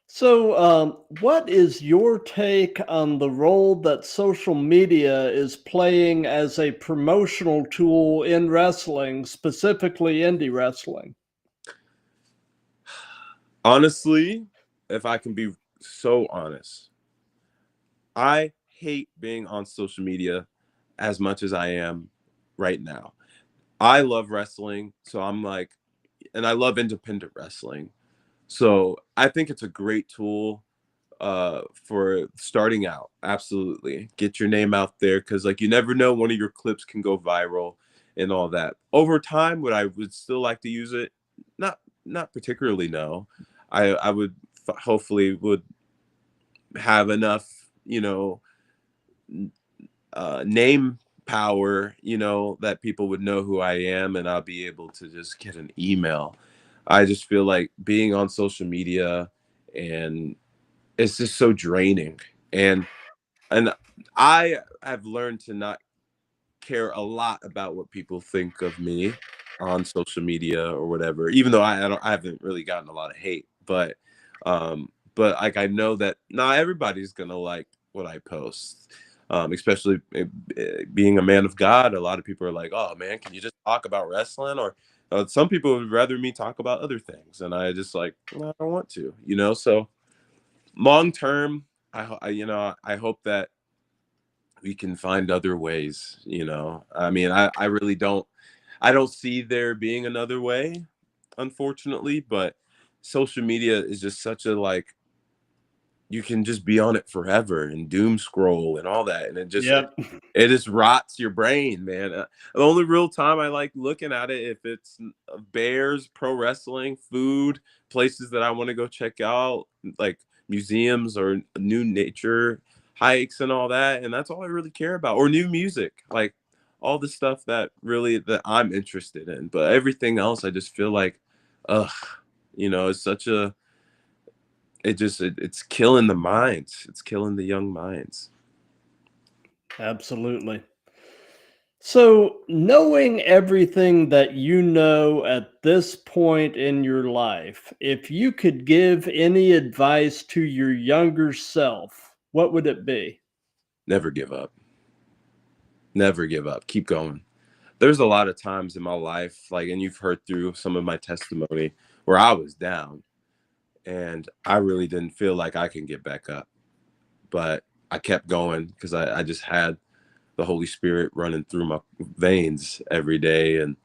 S4: So, what is your take on the role that social media is playing as a promotional tool in wrestling, specifically indie wrestling?
S1: Honestly, if I can be so honest, I hate being on social media as much as I am right now. I love wrestling, so I'm like, and I love independent wrestling. So I think it's a great tool for starting out. Absolutely. Get your name out there, because like you never know, one of your clips can go viral and all that. Over time, would I would still like to use it? Not particularly, no. I would hopefully would have enough, name power, that people would know who I am and I'll be able to just get an email. I just feel like being on social media, and it's just so draining. And I have learned to not care a lot about what people think of me on social media or whatever, even though I haven't really gotten a lot of hate, but like I know that not everybody's gonna like what I post. Especially being a man of God, a lot of people are like, "Oh man, can you just talk about wrestling?" Or some people would rather me talk about other things, and I just like, "Well, I don't want to, So long term, I hope that we can find other ways. I mean, I really don't see there being another way, unfortunately. But social media is just such a, like, you can just be on it forever and doom scroll and all that, and
S4: Yep.
S1: it just rots your brain, man. The only real time I like looking at it, if it's bears, pro wrestling, food, places that I want to go check out, like museums or new nature hikes and all that, and that's all I really care about. Or new music, like all the stuff that I'm interested in. But everything else, I just feel like, ugh, it's such a it's killing the minds. It's killing the young minds.
S4: Absolutely. So, knowing everything that you know at this point in your life, if you could give any advice to your younger self, what would it be?
S1: Never give up. Never give up. Keep going. There's a lot of times in my life, like, and you've heard through some of my testimony, where I was down and I really didn't feel like I can get back up. But I kept going because I just had the Holy Spirit running through my veins every day. And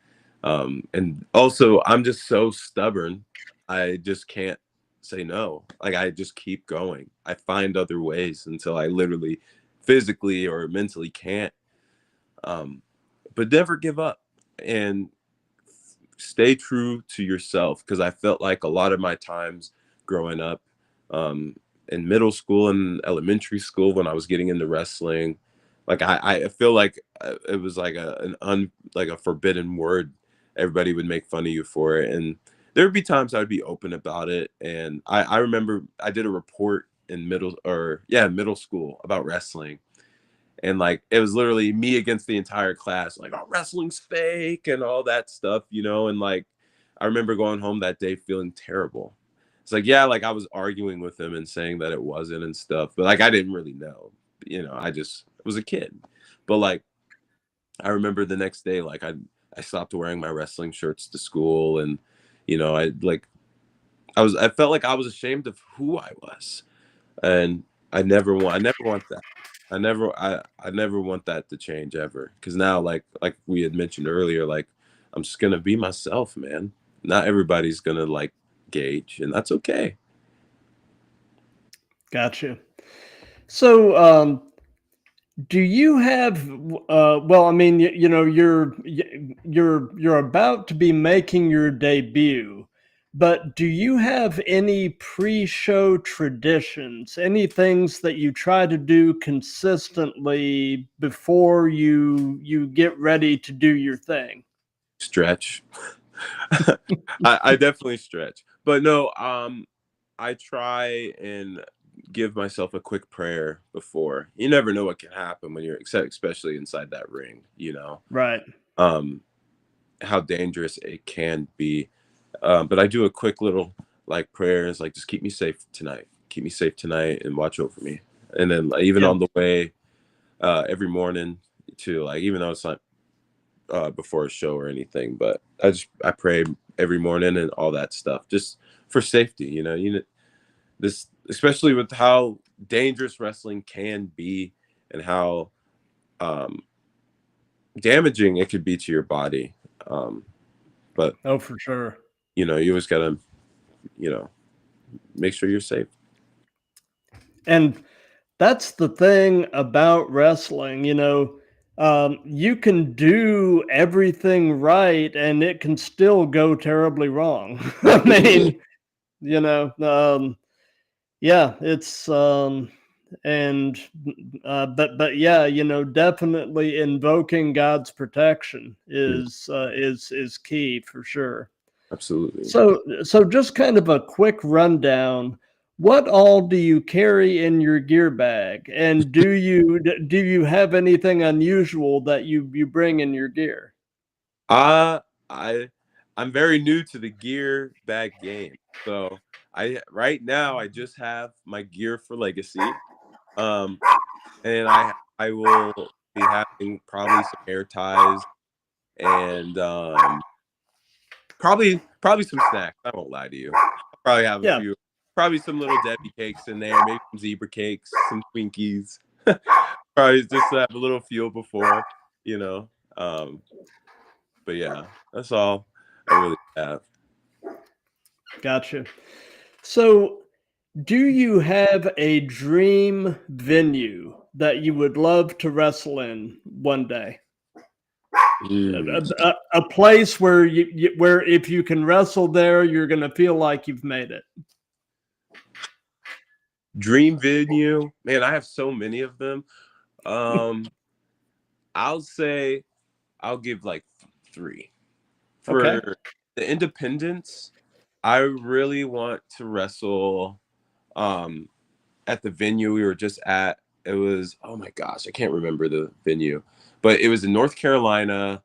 S1: also I'm just so stubborn. I just can't say no. Like, I just keep going. I find other ways until I literally physically or mentally can't. Um, but never give up, and stay true to yourself, because I felt like a lot of my times growing up, um, in middle school and elementary school, when I was getting into wrestling, like I feel like it was like like a forbidden word. Everybody would make fun of you for it, and there would be times I would be open about it. And I remember I did a report in middle school about wrestling, and like it was literally me against the entire class, like, "Oh, wrestling's fake," and all that stuff, and like I remember going home that day feeling terrible. It's like, yeah, like I was arguing with him and saying that it wasn't and stuff, but like I didn't really know. I just was a kid. But like I remember the next day, like I stopped wearing my wrestling shirts to school, and I like I felt like I was ashamed of who I was. And I never want that. I never want that to change ever. Because now, like we had mentioned earlier, like I'm just gonna be myself, man. Not everybody's gonna like Gage, and that's okay.
S4: Gotcha. So, do you have well, I mean, you're about to be making your debut, but do you have any pre-show traditions, any things that you try to do consistently before you get ready to do your thing?
S1: Stretch. I definitely stretch, but no, I try and give myself a quick prayer before. You never know what can happen when you're, especially inside that ring,
S4: Right.
S1: um, how dangerous it can be. But I do a quick little like prayers, like just keep me safe tonight, and watch over me. And then like, even
S4: Yeah.
S1: on the way, every morning too, like even though it's not before a show or anything, but I pray every morning and all that stuff, just for safety. This, especially with how dangerous wrestling can be and how damaging it could be to your body. But
S4: Oh, for sure.
S1: you always gotta, make sure you're safe.
S4: And that's the thing about wrestling, you can do everything right and it can still go terribly wrong. I mean, yeah, it's and but yeah, definitely invoking God's protection
S1: Mm,
S4: is key for sure.
S1: absolutely.
S4: So just kind of a quick rundown. What all do you carry in your gear bag, and do you have anything unusual that you bring in your gear?
S1: Uh I'm very new to the gear bag game. So I right now I just have my gear for Legacy. Um and I will be having probably some hair ties and probably some snacks. I won't lie to you. I'll probably have a
S4: Yeah,
S1: few, probably some little Debbie cakes in there, maybe some zebra cakes, some Twinkies. Probably just to have a little fuel before, you know. Um, but yeah, that's all I really have.
S4: gotcha. So do you have a dream venue that you would love to wrestle in one day?
S1: Mm.
S4: A place where where if you can wrestle there, you're going to feel like you've made it.
S1: Dream venue, man. I have so many of them. Um, I'll say I'll give like three
S4: Okay.
S1: for the independents. I really want to wrestle um at the venue we were just at. It was, oh my gosh, I can't remember the venue, but it was in North Carolina,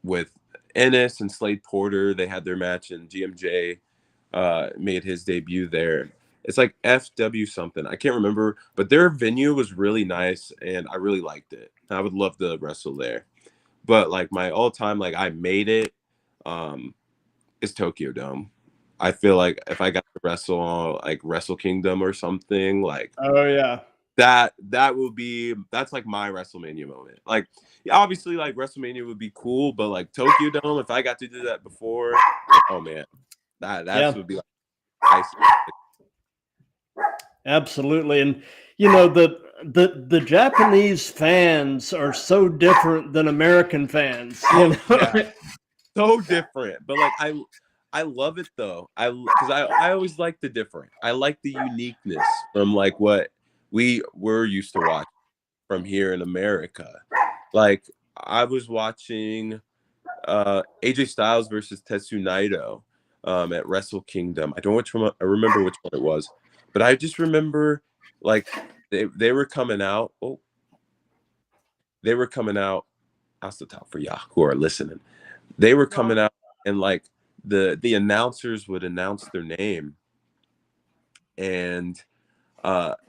S1: with Ennis and Slade Porter. They had their match, and GMJ made his debut there. It's like FW something. I can't remember, but their venue was really nice and I really liked it. I would love to wrestle there. But like my all-time, like I made it, um, is Tokyo Dome. I feel like if I got to wrestle on like Wrestle Kingdom or something, like
S4: Oh yeah.
S1: that will be, that's like my WrestleMania moment. Like, yeah, obviously like WrestleMania would be cool, but like Tokyo Dome, if I got to do that before, oh man, that
S4: Yeah.
S1: would be like icing.
S4: Absolutely. And the Japanese fans are so different than American fans,
S1: Oh yeah, so different. But like I love it though. Because I always like the different. I like the uniqueness from like what we were used to watch from here in America. Like I was watching AJ Styles versus Tetsu Naito at Wrestle Kingdom. I don't which one I remember which one it was, but I just remember like they were coming out. Oh, they were coming out. That's the top for y'all who are listening. They were coming out, and like the announcers would announce their name, and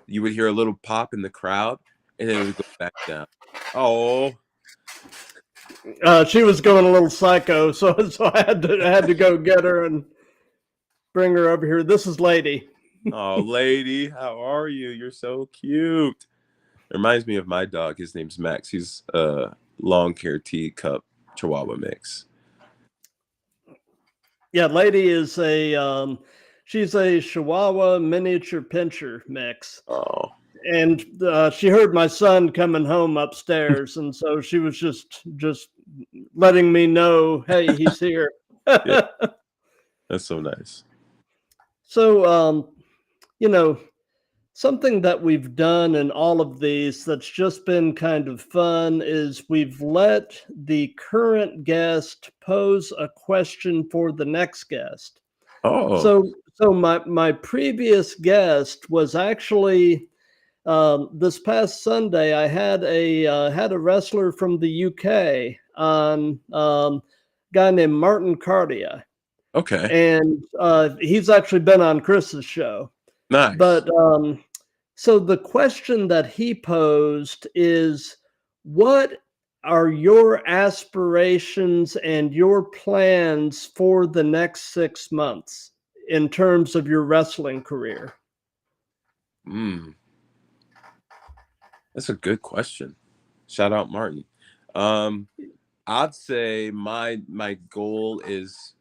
S1: you would hear a little pop in the crowd, and then it would go back down. Oh,
S4: she was going a little psycho, so I had to go get her and bring her over here. This is Lady.
S1: oh, lady, how are you? You're so cute. It reminds me of my dog. His name's Max. He's a long hair teacup Chihuahua mix.
S4: Yeah, Lady is she's a Chihuahua miniature pinscher mix.
S1: Oh,
S4: And she heard my son coming home upstairs, and so she was just letting me know, hey, he's here.
S1: yeah, that's so nice.
S4: So you know something that we've done in all of these that's just been kind of fun is we've let the current guest pose a question for the next guest.
S1: Oh,
S4: So my previous guest was actually this past Sunday. I had a wrestler from the UK on, guy named Martin Cardia,
S1: okay.
S4: and he's actually been on Chris's show.
S1: Nice.
S4: But so the question that he posed is, what are your aspirations and your plans for the next 6 months in terms of your wrestling career?
S1: That's a good question. Shout out Martin. I'd say my goal is,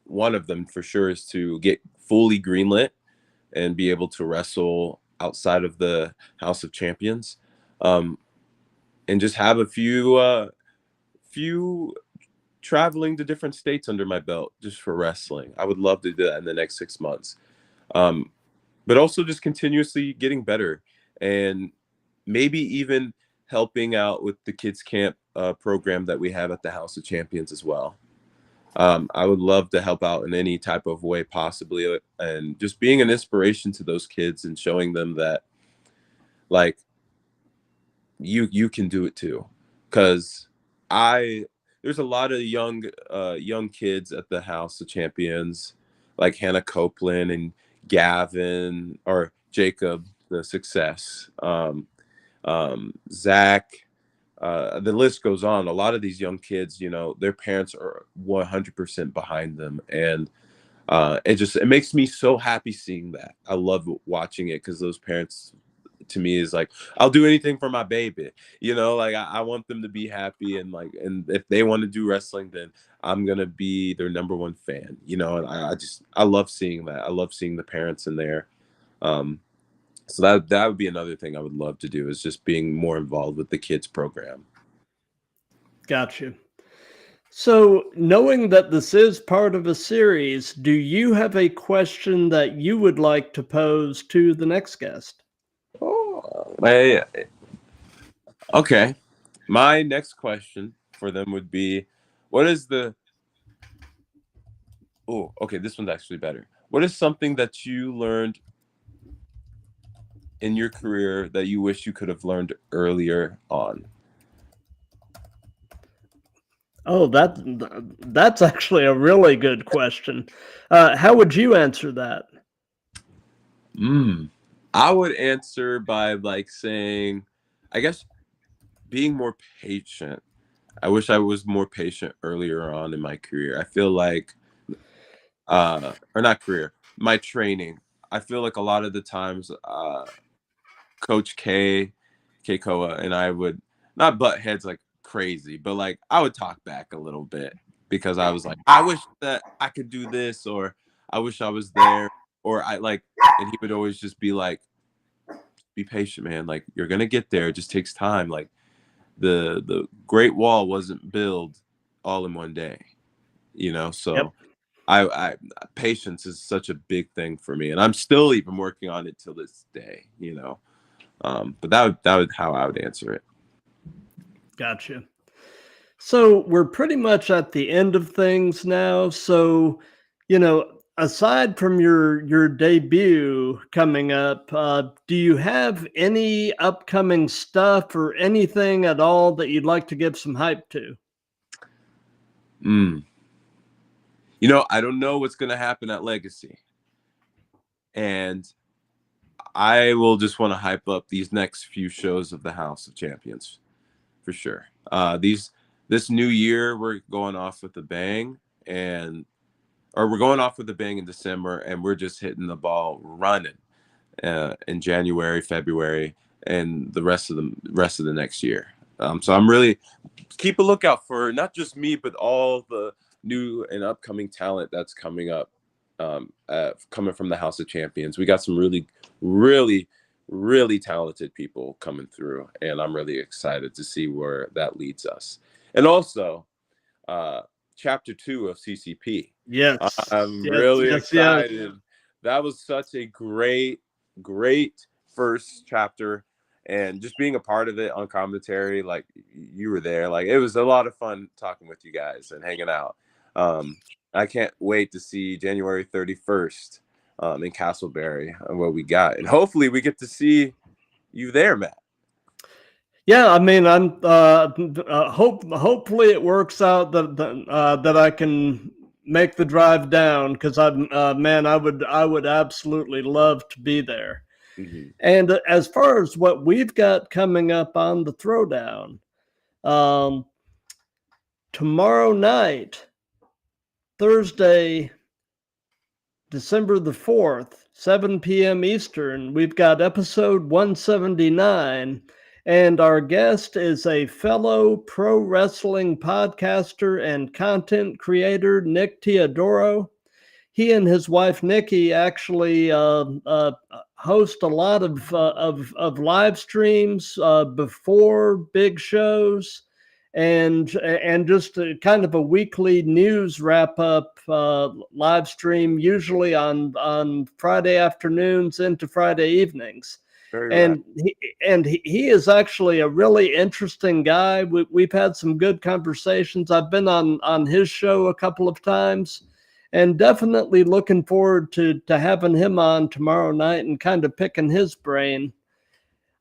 S1: one of them for sure, is to get fully greenlit and be able to wrestle outside of the House of Champions, and just have a few traveling to different states under my belt just for wrestling. I would love to do that in the next 6 months. But also just continuously getting better, and maybe even helping out with the kids camp program that we have at the House of Champions as well. I would love to help out in any type of way possibly, and just being an inspiration to those kids and showing them that, like, you can do it too. Because there's a lot of young kids at the House of Champions, like Hannah Copeland and Gavin, or Jacob, the success, Zach. The list goes on. A lot of these young kids, their parents are 100% behind them, and it makes me so happy seeing that. I love watching it because those parents, to me, is like, I'll do anything for my baby. Like I want them to be happy, and and if they want to do wrestling, then I'm gonna be their number one fan. And I love seeing that. I love seeing the parents in there. So that would be another thing I would love to do, is just being more involved with the kids program.
S4: Gotcha. So, knowing that this is part of a series, do you have a question that you would like to pose to the next guest?
S1: Oh, okay. My next question for them would be, what is the oh, okay, this one's actually better. What is something that you learned in your career that you wish you could have learned earlier on?
S4: Oh, that's actually a really good question. How would you answer that?
S1: I would answer by saying, I guess, being more patient. I wish I was more patient earlier on in my career. I feel like, or not career, my training. I feel like a lot of the times, Coach K Koa, and I would not butt heads like crazy, but I would talk back a little bit, because I was like, I wish that I could do this, or I wish I was there, or and he would always just be like, be patient, man. Like, you're gonna get there. It just takes time. Like, the Great Wall wasn't built all in one day,
S4: Yep.
S1: So I patience is such a big thing for me, and I'm still even working on it till this day. But that would how I would answer it.
S4: Gotcha. So we're pretty much at the end of things now. So, aside from your debut coming up, do you have any upcoming stuff or anything at all that you'd like to give some hype to?
S1: I don't know what's gonna happen at Legacy, and I will just want to hype up these next few shows of the House of Champions for sure. This new year, we're going off with a bang, or we're going off with a bang in December, and we're just hitting the ball running in January, February, and the rest of the next year. So I'm really, keep a lookout for not just me, but all the new and upcoming talent that's coming up, coming from the House of Champions. We got some really, really, really talented people coming through, and I'm really excited to see where that leads us. And also, Chapter 2 of CCP.
S4: Yes.
S1: I'm
S4: Yes,
S1: really
S4: yes, yes.
S1: excited. That was such a great first chapter, and just being a part of it on commentary. Like, you were there. Like, it was a lot of fun talking with you guys and hanging out. I can't wait to see January 31st in Castleberry and what we got, and hopefully we get to see you there, Matt.
S4: Yeah, I mean, I'm hopefully it works out that I can make the drive down, because I'm man, I would absolutely love to be there.
S1: Mm-hmm.
S4: And as far as what we've got coming up on the Throwdown, tomorrow night, Thursday, December the 4th, 7 p.m. Eastern, we've got episode 179, and our guest is a fellow pro wrestling podcaster and content creator, Nick Teodoro. He and his wife Nikki actually host a lot of live streams before big shows, and just kind of a weekly news wrap up live stream, usually on Friday afternoons into Friday evenings. And he is actually a really interesting guy. We've had some good conversations. I've been on his show a couple of times, and definitely looking forward to having him on tomorrow night and kind of picking his brain.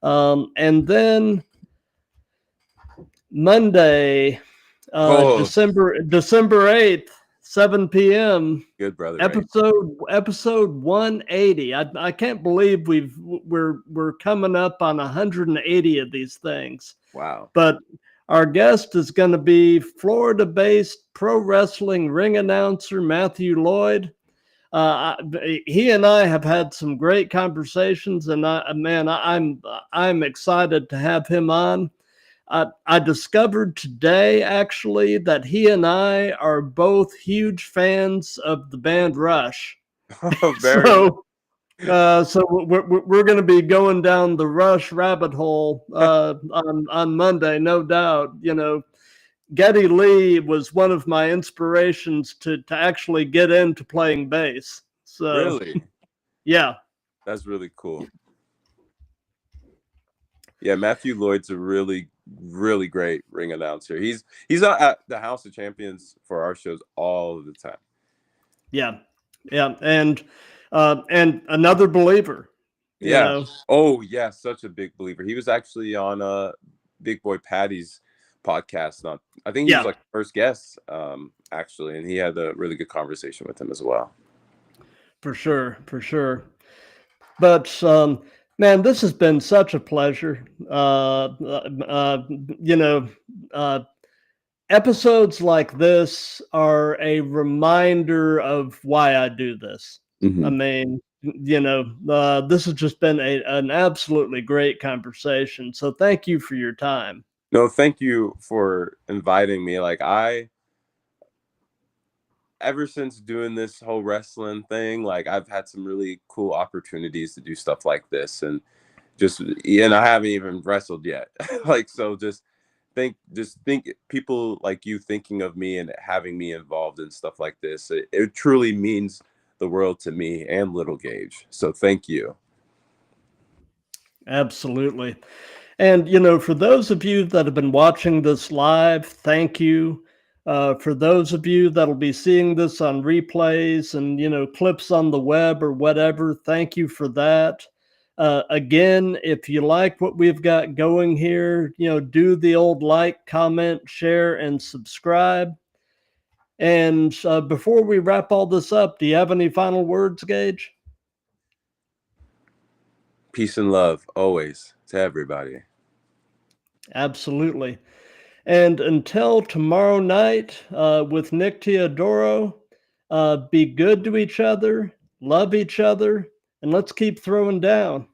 S4: And then Monday, December 8th, 7 p.m.
S1: Good brother.
S4: Episode 180. I can't believe we're coming up on 180 of these things.
S1: Wow.
S4: But our guest is going to be Florida-based pro wrestling ring announcer Matthew Lloyd. He and I have had some great conversations, and I'm excited to have him on. I discovered today, actually, that he and I are both huge fans of the band Rush. So we're going to be going down the Rush rabbit hole on Monday, no doubt. You know, Geddy Lee was one of my inspirations to actually get into playing bass. So
S1: really,
S4: yeah,
S1: that's really cool. Yeah, Matthew Lloyd's a really, really great ring announcer. He's at the House of Champions for our shows all of the time.
S4: Yeah, and another believer.
S1: Yeah.
S4: You know?
S1: Oh yeah, such a big believer. He was actually on Big Boy Patty's podcast. I think he was like the first guest, actually, and he had a really good conversation with him as well. For sure.
S4: But man, this has been such a pleasure. Episodes like this are a reminder of why I do this.
S1: Mm-hmm.
S4: I mean, this has just been an absolutely great conversation. So thank you for your time.
S1: No, thank you for inviting me. Like, ever since doing this whole wrestling thing, like, I've had some really cool opportunities to do stuff like this, and I haven't even wrestled yet. Like, so just think people like you thinking of me and having me involved in stuff like this. It truly means the world to me and Little Gage. So thank you.
S4: Absolutely. And, for those of you that have been watching this live, thank you. For those of you that'll be seeing this on replays and, clips on the web or whatever, thank you for that. Again, if you like what we've got going here, do the old like, comment, share, and subscribe. And before we wrap all this up, do you have any final words, Gage?
S1: Peace and love always to everybody.
S4: Absolutely. And until tomorrow night with Nick Teodoro, be good to each other, love each other, and let's keep throwing down.